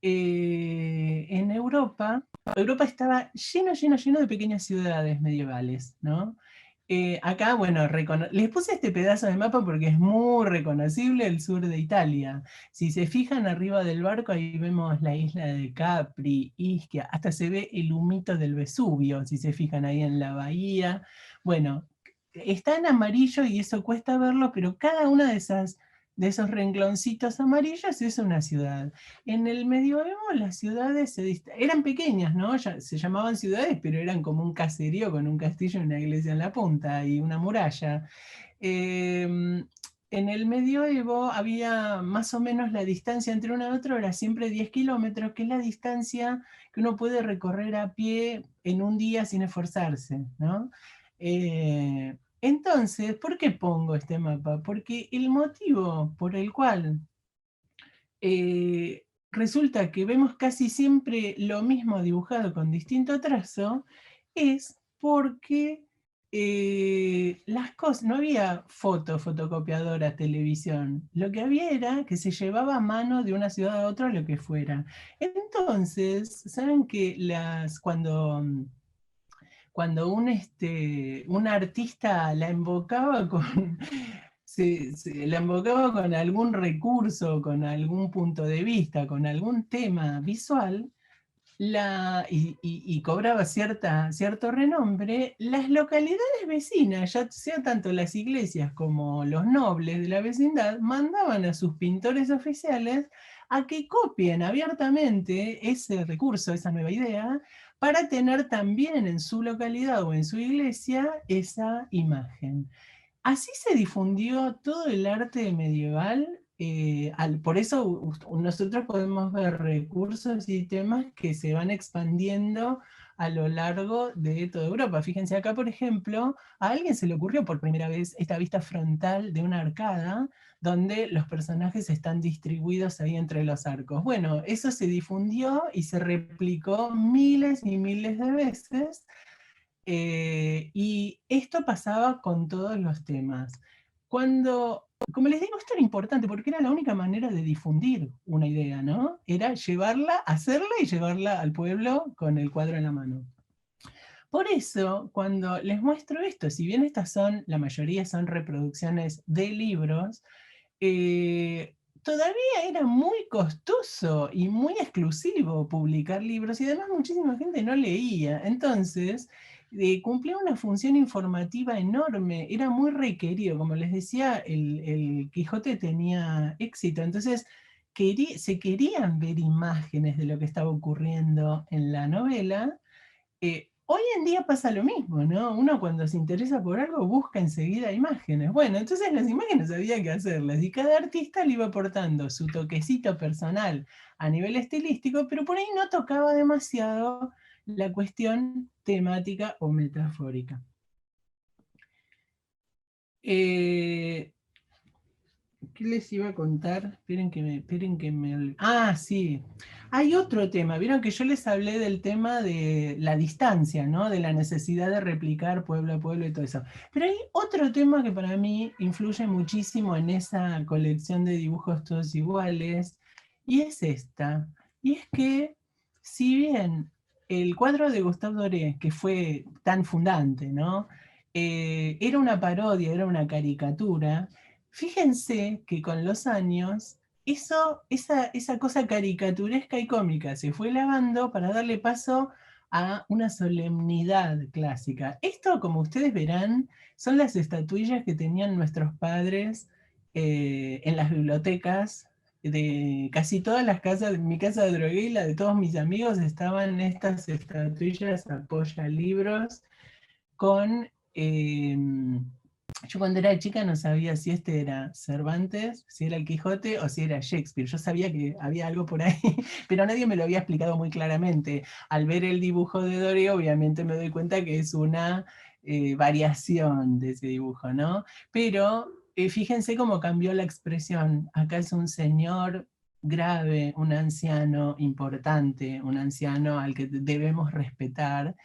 en Europa estaba lleno de pequeñas ciudades medievales, ¿no? Acá, bueno, les puse este pedazo de mapa porque es muy reconocible el sur de Italia. Si se fijan arriba del barco, ahí vemos la isla de Capri, Ischia, hasta se ve el humito del Vesubio, si se fijan ahí en la bahía. Bueno, está en amarillo y eso cuesta verlo, pero cada una de esos rengloncitos amarillos es una ciudad. En el medioevo las ciudades eran pequeñas, ¿no? Se llamaban ciudades, pero eran como un caserío con un castillo y una iglesia en la punta y una muralla. En el medioevo había más o menos la distancia entre una y otra era siempre 10 kilómetros, que es la distancia que uno puede recorrer a pie en un día sin esforzarse, ¿no? Entonces, ¿por qué pongo este mapa? Porque el motivo por el cual resulta que vemos casi siempre lo mismo dibujado con distinto trazo, es porque las cosas, no había fotocopiadora, televisión, lo que había era que se llevaba a mano de una ciudad a otra lo que fuera. Entonces, ¿saben que cuando un artista la embocaba la embocaba con algún recurso, con algún punto de vista, con algún tema visual, y cobraba cierto renombre, las localidades vecinas, ya sea tanto las iglesias como los nobles de la vecindad, mandaban a sus pintores oficiales a que copien abiertamente ese recurso, esa nueva idea, para tener también en su localidad o en su iglesia esa imagen. Así se difundió todo el arte medieval, por eso nosotros podemos ver recursos y temas que se van expandiendo a lo largo de toda Europa. Fíjense acá, por ejemplo, a alguien se le ocurrió por primera vez esta vista frontal de una arcada, donde los personajes están distribuidos ahí entre los arcos. Bueno, eso se difundió y se replicó miles y miles de veces, y esto pasaba con todos los temas. Como les digo, esto era importante porque era la única manera de difundir una idea, ¿no? Era hacerla y llevarla al pueblo con el cuadro en la mano. Por eso, cuando les muestro esto, si bien la mayoría son reproducciones de libros, todavía era muy costoso y muy exclusivo publicar libros y además muchísima gente no leía. Entonces, cumplía una función informativa enorme, era muy requerido. Como les decía, el Quijote tenía éxito, entonces se querían ver imágenes de lo que estaba ocurriendo en la novela. Hoy en día pasa lo mismo, ¿no? Uno cuando se interesa por algo busca enseguida imágenes. Bueno, entonces las imágenes había que hacerlas y cada artista le iba aportando su toquecito personal a nivel estilístico, pero por ahí no tocaba demasiado la cuestión temática o metafórica. ¿Qué les iba a contar? Esperen que me... Ah, sí. Hay otro tema. Vieron que yo les hablé del tema de la distancia, ¿no? De la necesidad de replicar pueblo a pueblo y todo eso. Pero hay otro tema que para mí influye muchísimo en esa colección de dibujos todos iguales, y es esta. Y es que, si bien el cuadro de Gustave Doré, que fue tan fundante, ¿no? Era una parodia, era una caricatura. Fíjense que con los años, esa cosa caricaturesca y cómica se fue lavando para darle paso a una solemnidad clásica. Esto, como ustedes verán, son las estatuillas que tenían nuestros padres en las bibliotecas de casi todas las casas. En mi casa de drogué y la de todos mis amigos estaban estas estatuillas apoya libros con... yo cuando era chica no sabía si este era Cervantes, si era el Quijote o si era Shakespeare. Yo sabía que había algo por ahí, pero nadie me lo había explicado muy claramente. Al ver el dibujo de Doré, obviamente me doy cuenta que es una variación de ese dibujo, ¿no? Pero fíjense cómo cambió la expresión. Acá es un señor grave, un anciano importante, un anciano al que debemos respetar.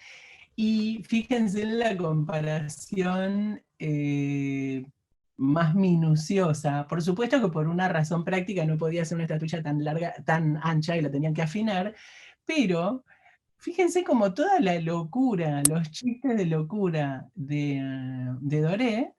Y fíjense en la comparación más minuciosa. Por supuesto que por una razón práctica no podía ser una estatuilla tan larga, tan ancha, y la tenían que afinar, pero fíjense como toda la locura, los chistes de locura de Doré,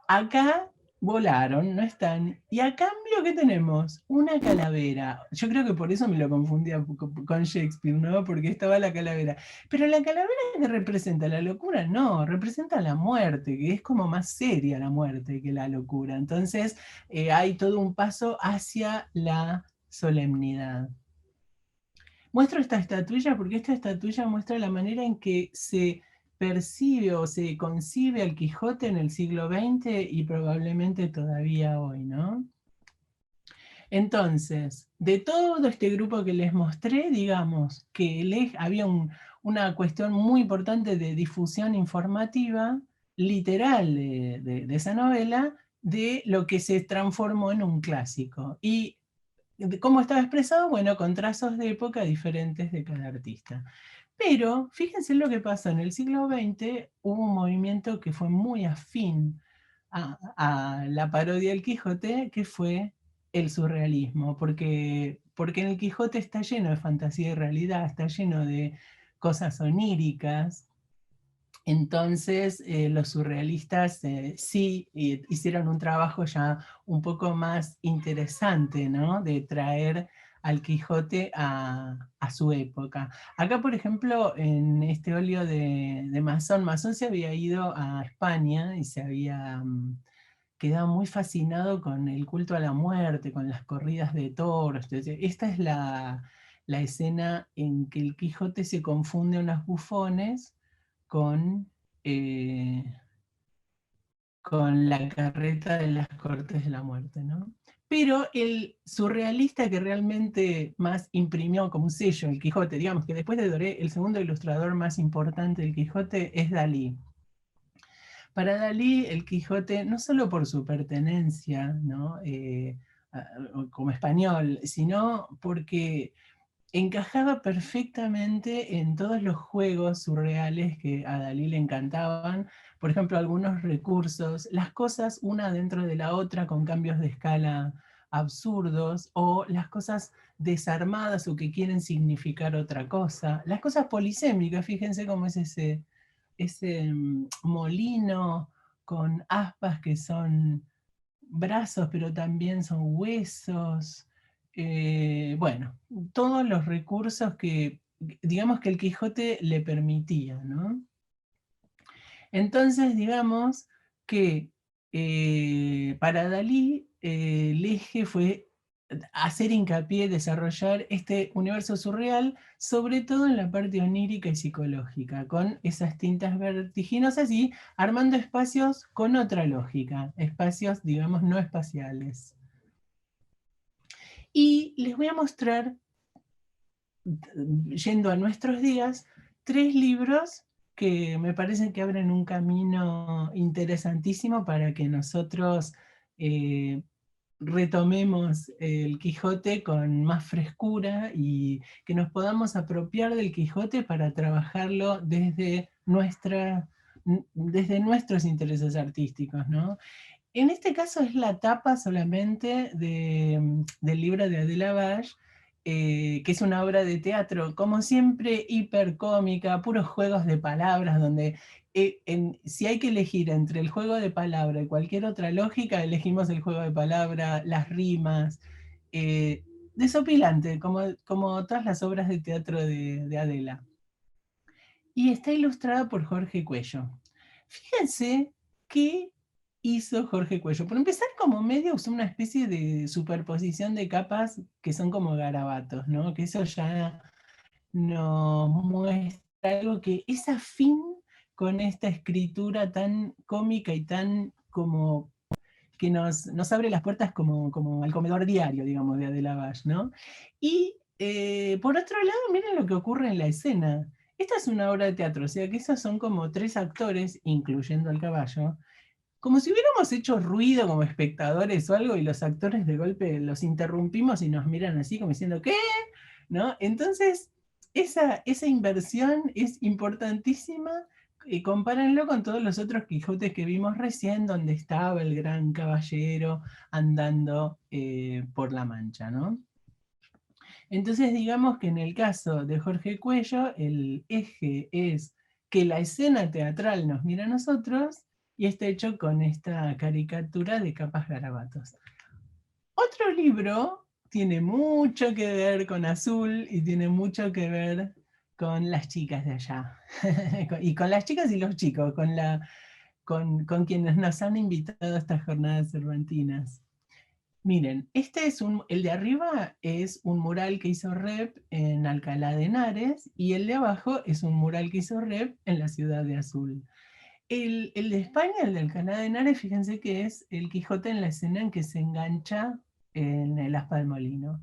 acá volaron, no están. Y a cambio, ¿qué tenemos? Una calavera. Yo creo que por eso me lo confundía con Shakespeare, ¿no? Porque estaba la calavera. Pero la calavera que representa la locura, no, representa la muerte, que es como más seria la muerte que la locura. Entonces, hay todo un paso hacia la solemnidad. Muestro esta estatuilla porque esta estatuilla muestra la manera en que se percibe o se concibe al Quijote en el siglo XX y probablemente todavía hoy, ¿no? Entonces, de todo este grupo que les mostré, digamos que había una cuestión muy importante de difusión informativa, literal de esa novela, de lo que se transformó en un clásico. Y ¿cómo estaba expresado? Bueno, con trazos de época diferentes de cada artista. Pero fíjense lo que pasó, en el siglo XX hubo un movimiento que fue muy afín a la parodia del Quijote, que fue el surrealismo, porque en el Quijote está lleno de fantasía y realidad, está lleno de cosas oníricas. Entonces, los surrealistas sí hicieron un trabajo ya un poco más interesante, ¿no? De traer al Quijote a su época. Acá, por ejemplo, en este óleo de Masón, Masón se había ido a España y se había quedado muy fascinado con el culto a la muerte, con las corridas de toros. Entonces, esta es la escena en que el Quijote se confunde a unos bufones con, eh, con la carreta de las Cortes de la Muerte, ¿no? Pero el surrealista que realmente más imprimió como un sello el Quijote, digamos que después de Doré, el segundo ilustrador más importante del Quijote es Dalí. Para Dalí, el Quijote, no solo por su pertenencia, ¿no? Como español, sino porque encajaba perfectamente en todos los juegos surreales que a Dalí le encantaban. Por ejemplo, algunos recursos, las cosas una dentro de la otra con cambios de escala absurdos, o las cosas desarmadas o que quieren significar otra cosa. Las cosas polisémicas, fíjense cómo es ese molino con aspas que son brazos, pero también son huesos. Bueno, todos los recursos que, digamos que el Quijote le permitía, ¿no? Entonces, digamos que para Dalí el eje fue hacer hincapié, desarrollar este universo surreal, sobre todo en la parte onírica y psicológica, con esas tintas vertiginosas y armando espacios con otra lógica, espacios, digamos, no espaciales. Y les voy a mostrar, yendo a nuestros días, 3 libros que me parecen que abren un camino interesantísimo para que nosotros retomemos el Quijote con más frescura y que nos podamos apropiar del Quijote para trabajarlo desde nuestros intereses artísticos, ¿no? En este caso es la tapa solamente del libro de Adela Bash, que es una obra de teatro, como siempre, hipercómica, puros juegos de palabras, donde si hay que elegir entre el juego de palabra y cualquier otra lógica, elegimos el juego de palabra, las rimas, desopilante, como todas las obras de teatro de Adela. Y está ilustrada por Jorge Cuello. Fíjense que hizo Jorge Cuello. Por empezar, como medio usó una especie de superposición de capas que son como garabatos, ¿no? Que eso ya nos muestra algo que es afín con esta escritura tan cómica y tan como que nos abre las puertas como al comedor diario, digamos, de Adela Bash, ¿no? Y por otro lado, miren lo que ocurre en la escena. Esta es una obra de teatro, o sea que esos son como 3 actores, incluyendo al caballo, como si hubiéramos hecho ruido como espectadores o algo, y los actores de golpe los interrumpimos y nos miran así como diciendo, ¿qué? ¿No? Entonces, esa inversión es importantísima, y compárenlo con todos los otros Quijotes que vimos recién, donde estaba el gran caballero andando por la Mancha, ¿no? Entonces digamos que en el caso de Jorge Cuello, el eje es que la escena teatral nos mira a nosotros y está hecho con esta caricatura de capas garabatos. Otro libro tiene mucho que ver con Azul y tiene mucho que ver con las chicas de allá. Y con las chicas y los chicos, con quienes nos han invitado a estas jornadas cervantinas. Miren, el de arriba es un mural que hizo Rep en Alcalá de Henares, y el de abajo es un mural que hizo Rep en la ciudad de Azul. El de España, el de Alcalá de Henares, fíjense que es el Quijote en la escena en que se engancha en el aspa del molino.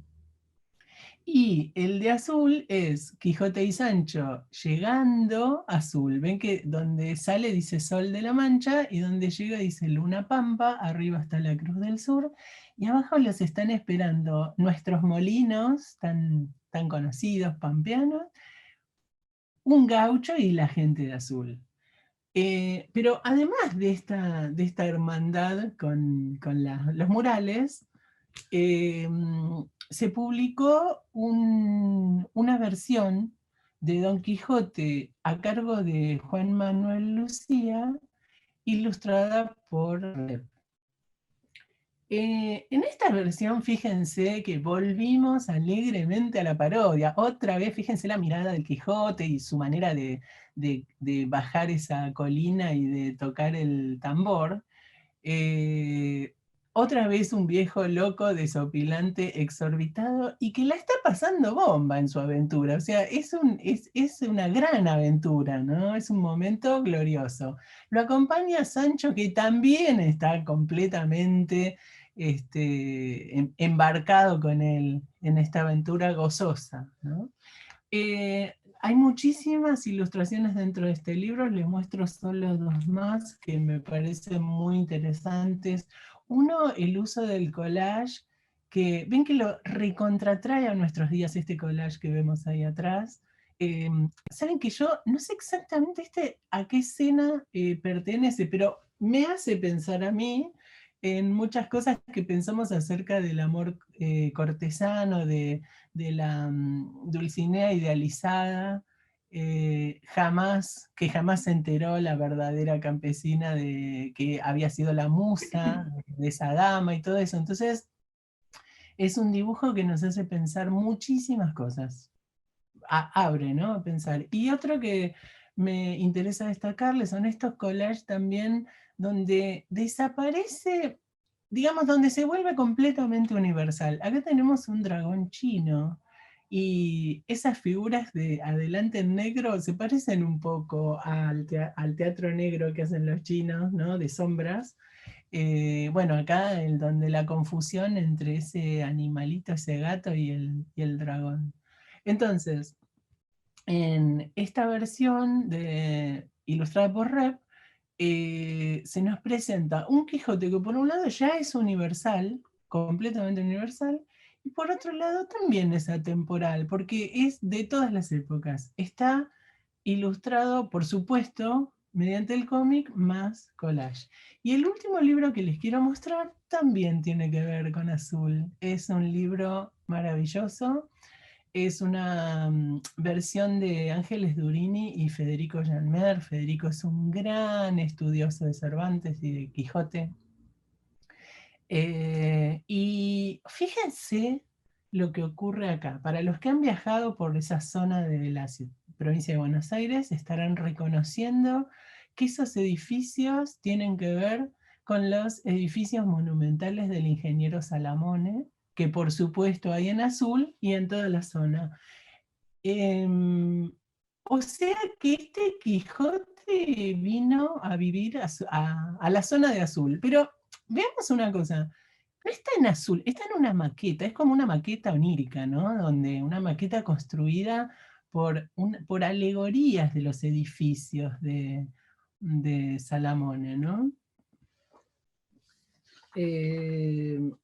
Y el de Azul es Quijote y Sancho llegando a Azul. Ven que donde sale dice Sol de la Mancha, y donde llega dice Luna Pampa, arriba está la Cruz del Sur, y abajo los están esperando nuestros molinos tan conocidos, pampeanos, un gaucho y la gente de Azul. Pero además de esta hermandad con los murales, eh, se publicó una versión de Don Quijote a cargo de Juan Manuel Lucía, ilustrada por Rep. En esta versión, fíjense que volvimos alegremente a la parodia. Otra vez, fíjense la mirada del Quijote y su manera de bajar esa colina y de tocar el tambor. Eh, Otra vez un viejo loco, desopilante, exorbitado, y que la está pasando bomba en su aventura. O sea, es una gran aventura, ¿no? Es un momento glorioso. Lo acompaña Sancho, que también está completamente embarcado con él en esta aventura gozosa, ¿no? Hay muchísimas ilustraciones dentro de este libro, les muestro solo dos más que me parecen muy interesantes. Uno, el uso del collage, que ven que lo recontratrae a nuestros días este collage que vemos ahí atrás. Saben que yo no sé exactamente a qué escena pertenece, pero me hace pensar a mí en muchas cosas que pensamos acerca del amor cortesano, de la Dulcinea idealizada, que jamás se enteró la verdadera campesina de que había sido la musa de esa dama y todo eso. Entonces, es un dibujo que nos hace pensar muchísimas cosas. Abre, ¿no? A pensar. Y otro que me interesa destacarles son estos collages también donde desaparece, digamos, donde se vuelve completamente universal. Acá tenemos un dragón chino, y esas figuras de adelante en negro se parecen un poco al teatro negro que hacen los chinos, ¿no? De sombras. Bueno, acá donde la confusión entre ese animalito, ese gato y el dragón. Entonces, en esta versión ilustrada por Rep, se nos presenta un Quijote que por un lado ya es universal, completamente universal, y por otro lado también es atemporal, porque es de todas las épocas. Está ilustrado, por supuesto, mediante el cómic más collage. Y el último libro que les quiero mostrar también tiene que ver con Azul. Es un libro maravilloso. Es una versión de Ángeles Durini y Federico Janmer. Federico es un gran estudioso de Cervantes y de Quijote. Y fíjense lo que ocurre acá. Para los que han viajado por esa zona de la provincia de Buenos Aires, estarán reconociendo que esos edificios tienen que ver con los edificios monumentales del ingeniero Salamone, que por supuesto hay en Azul y en toda la zona. Em, o sea que este Quijote vino a vivir a la zona de Azul. Pero veamos una cosa, no está en Azul, está en una maqueta, es como una maqueta onírica, ¿no? Donde una maqueta construida por alegorías de los edificios de Salamone, ¿no? Les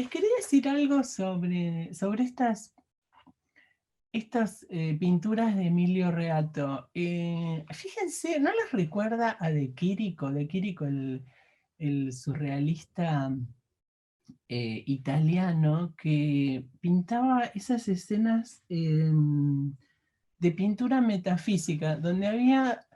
quería decir algo sobre estas pinturas de Emilio Reato. Fíjense, ¿no les recuerda a De Chirico? De Chirico, el surrealista italiano, que pintaba esas escenas de pintura metafísica, donde había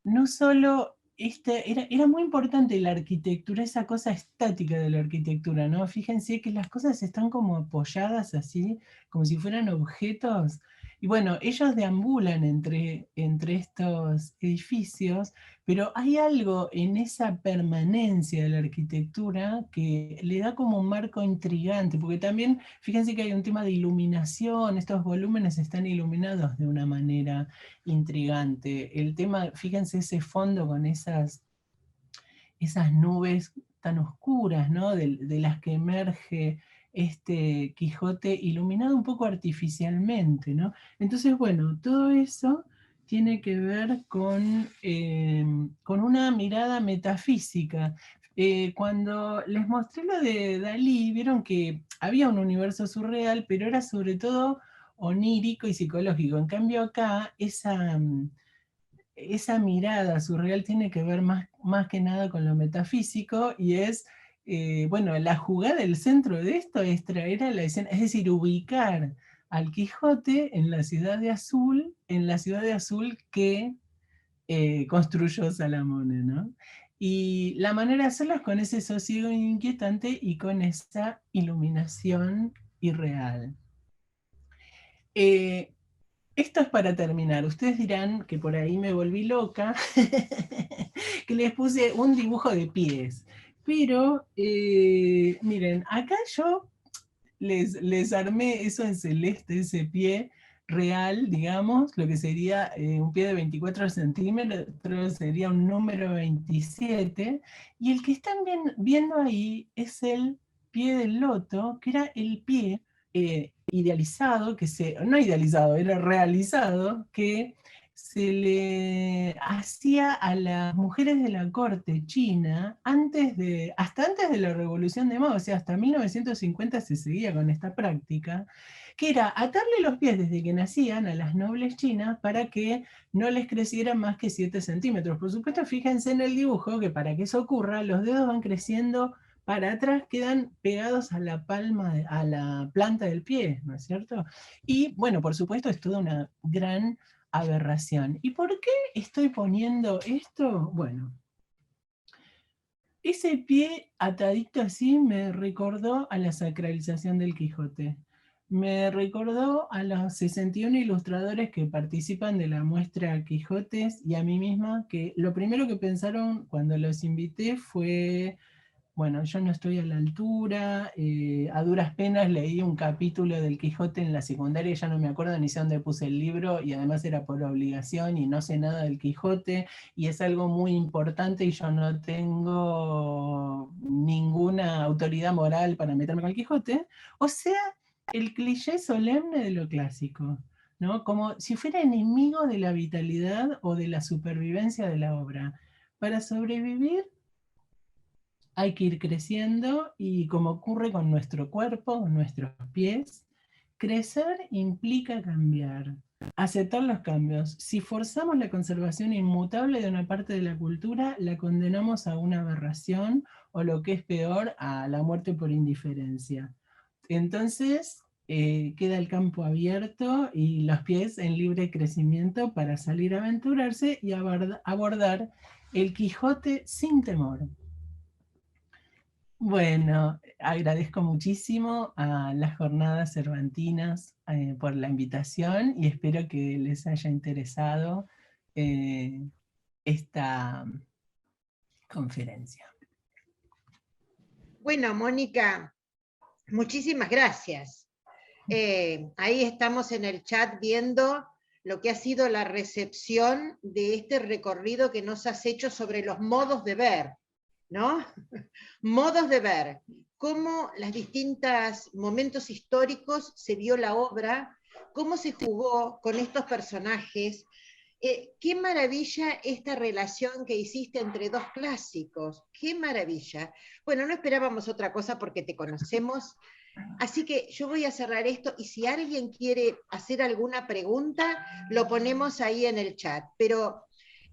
no solo, era muy importante la arquitectura, esa cosa estática de la arquitectura, ¿no? Fíjense que las cosas están como apoyadas así, como si fueran objetos. Y bueno, ellos deambulan entre estos edificios, pero hay algo en esa permanencia de la arquitectura que le da como un marco intrigante, porque también, fíjense que hay un tema de iluminación, estos volúmenes están iluminados de una manera intrigante. El tema, fíjense ese fondo con esas nubes tan oscuras, ¿no? De las que emerge este Quijote iluminado un poco artificialmente, ¿no? Entonces, bueno, todo eso tiene que ver con una mirada metafísica. Cuando les mostré lo de Dalí, vieron que había un universo surreal, pero era sobre todo onírico y psicológico. En cambio acá, esa mirada surreal tiene que ver más que nada con lo metafísico y es, bueno, la jugada, el centro de esto es traer a la escena, es decir, ubicar al Quijote en la ciudad de Azul, que construyó Salamone, ¿no? Y la manera de hacerlo es con ese sosiego inquietante y con esa iluminación irreal. Eh, Esto es para terminar. Ustedes dirán que por ahí me volví loca, que les puse un dibujo de pies. Pero, miren, acá yo les armé eso en celeste, ese pie real, digamos, lo que sería un pie de 24 centímetros, sería un número 27, y el que están viendo ahí es el pie del loto, que era el pie idealizado, no idealizado, era realizado, que se le hacía a las mujeres de la corte china hasta antes de la Revolución de Mao, o sea, hasta 1950 se seguía con esta práctica, que era atarle los pies desde que nacían a las nobles chinas para que no les crecieran más que 7 centímetros. Por supuesto, fíjense en el dibujo que para que eso ocurra, los dedos van creciendo para atrás, quedan pegados a la palma, a la planta del pie, ¿no es cierto? Y bueno, por supuesto, es toda una gran aberración. ¿Y por qué estoy poniendo esto? Bueno, ese pie atadito así me recordó a la sacralización del Quijote. Me recordó a los 61 ilustradores que participan de la muestra Quijotes y a mí misma, que lo primero que pensaron cuando los invité fue: bueno, yo no estoy a la altura, a duras penas leí un capítulo del Quijote en la secundaria, ya no me acuerdo ni sé dónde puse el libro, y además era por obligación y no sé nada del Quijote, y es algo muy importante y yo no tengo ninguna autoridad moral para meterme con el Quijote. O sea, el cliché solemne de lo clásico, ¿no? Como si fuera enemigo de la vitalidad o de la supervivencia de la obra. Para sobrevivir hay que ir creciendo y, como ocurre con nuestro cuerpo, con nuestros pies, crecer implica cambiar, aceptar los cambios. Si forzamos la conservación inmutable de una parte de la cultura, la condenamos a una aberración o, lo que es peor, a la muerte por indiferencia. Entonces, queda el campo abierto y los pies en libre crecimiento para salir a aventurarse y abordar el Quijote sin temor. Bueno, agradezco muchísimo a las Jornadas Cervantinas por la invitación y espero que les haya interesado eh, esta conferencia. Bueno, Mónica, muchísimas gracias. Ahí estamos en el chat viendo lo que ha sido la recepción de este recorrido que nos has hecho sobre los modos de ver, ¿no? Modos de ver, cómo los distintos momentos históricos se vio la obra, cómo se jugó con estos personajes, qué maravilla esta relación que hiciste entre dos clásicos, qué maravilla. Bueno, no esperábamos otra cosa porque te conocemos, así que yo voy a cerrar esto y si alguien quiere hacer alguna pregunta, lo ponemos ahí en el chat. Pero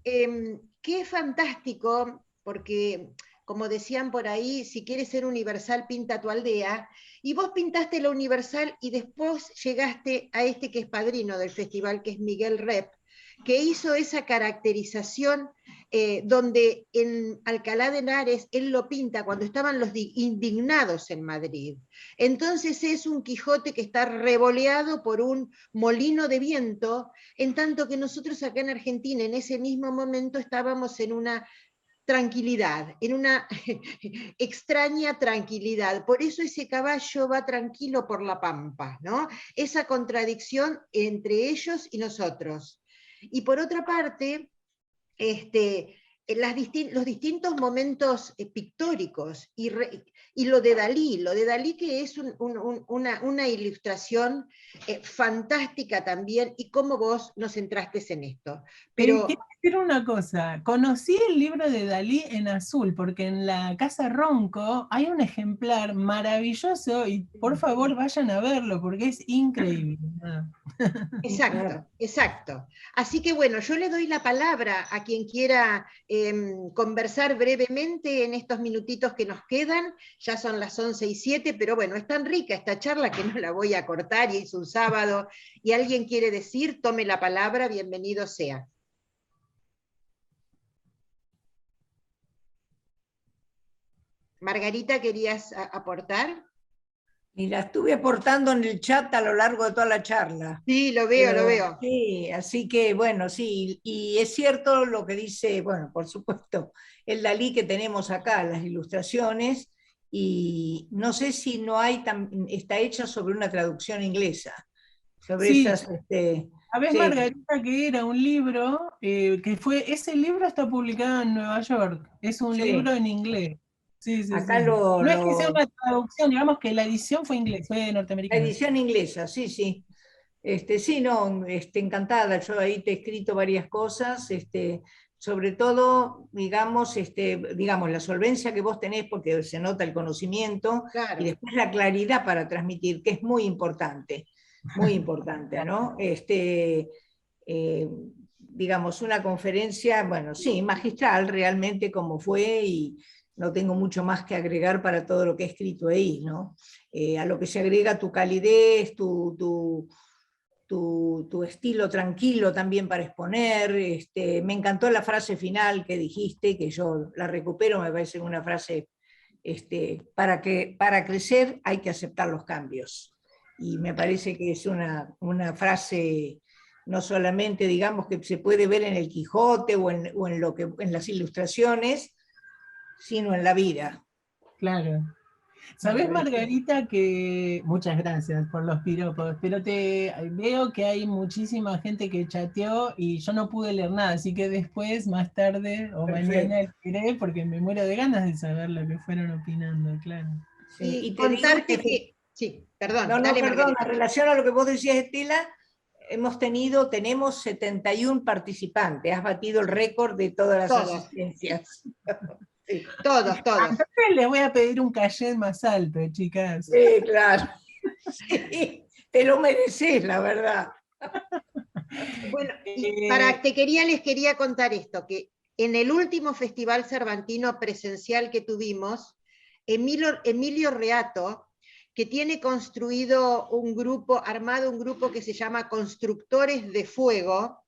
qué fantástico, porque como decían por ahí, si quieres ser universal, pinta tu aldea, y vos pintaste la universal y después llegaste a este que es padrino del festival, que es Miguel Rep, que hizo esa caracterización donde en Alcalá de Henares él lo pinta cuando estaban los indignados en Madrid. Entonces es un Quijote que está revoleado por un molino de viento, en tanto que nosotros acá en Argentina en ese mismo momento estábamos en una tranquilidad, en una extraña tranquilidad. Por eso ese caballo va tranquilo por la pampa, ¿no? Esa contradicción entre ellos y nosotros. Y por otra parte, los distintos momentos pictóricos y lo de Dalí que es una ilustración fantástica también, y cómo vos nos entraste en esto. Pero quiero decir una cosa, conocí el libro de Dalí en azul, porque en la Casa Ronco hay un ejemplar maravilloso, y por favor vayan a verlo, porque es increíble. exacto, exacto. Así que bueno, yo le doy la palabra a quien quiera conversar brevemente en estos minutitos que nos quedan. Ya son las 11:07, pero bueno, es tan rica esta charla que no la voy a cortar, y es un sábado, y alguien quiere decir, tome la palabra, bienvenido sea. Margarita, ¿querías aportar? Y la estuve aportando en el chat a lo largo de toda la charla. Sí, lo veo, lo veo. Sí, así que bueno, sí, y es cierto lo que dice, bueno, por supuesto, el Dalí que tenemos acá, las ilustraciones, y no sé si no hay, está hecha sobre una traducción inglesa, sobre Sí. esas... ¿Sabés, sí. Margarita, que era un libro, ese libro está publicado en Nueva York, es un Sí. libro en inglés. Sí, sí, Acá sí. No es que sea una traducción, digamos que la edición fue inglés, fue la norteamericana. edición inglesa, sí, sí. Sí, no, encantada. Yo ahí te he escrito varias cosas, sobre todo, digamos, la solvencia que vos tenés, porque se nota el conocimiento, Claro. y después la claridad para transmitir, que es muy importante, ¿no? Digamos, una conferencia, bueno, sí, magistral realmente como fue, y no tengo mucho más que agregar para todo lo que he escrito ahí, ¿no? A lo que se agrega tu calidez, tu estilo tranquilo también para exponer. Me encantó la frase final que dijiste, que yo la recupero, me parece una frase, para crecer hay que aceptar los cambios. Y me parece que es una frase no solamente, digamos, que se puede ver en el Quijote o en las ilustraciones, sino en la vida. Claro. ¿Sabés, Margarita, que muchas gracias por los piropos, pero veo que hay muchísima gente que chateó y yo no pude leer nada, así que después, más tarde o mañana leeré, porque me muero de ganas de saber lo que fueron opinando, claro. Sí, Y te contarte digo que... Sí, perdón, no, dale, perdón, Margarita. en relación a lo que vos decías, Estela, tenemos 71 participantes, has batido el récord de todas las asistencias. Sí. Todos. Entonces les voy a pedir un cachet más alto, chicas. Sí, claro. Sí, te lo mereces, la verdad. Bueno, y les quería contar esto, que en el último Festival Cervantino presencial que tuvimos, Emilio Reato, que tiene armado un grupo que se llama Constructores de Fuego,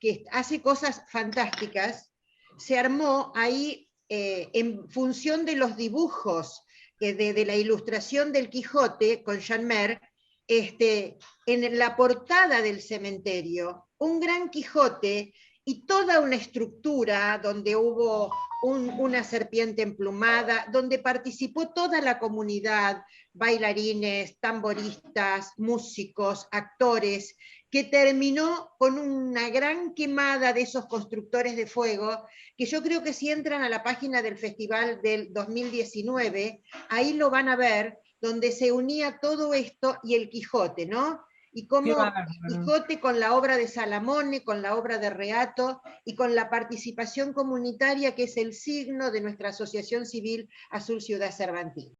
que hace cosas fantásticas, se armó ahí en función de los dibujos de la ilustración del Quijote con Jean Mer, en la portada del cementerio, un gran Quijote y toda una estructura donde hubo una serpiente emplumada, donde participó toda la comunidad, bailarines, tamboristas, músicos, actores, que terminó con una gran quemada de esos constructores de fuego, que yo creo que si entran a la página del festival del 2019, ahí lo van a ver, donde se unía todo esto y el Quijote, ¿no? y cómo Quijote con la obra de Salamone, con la obra de Reato y con la participación comunitaria que es el signo de nuestra asociación civil Azul Ciudad Cervantina.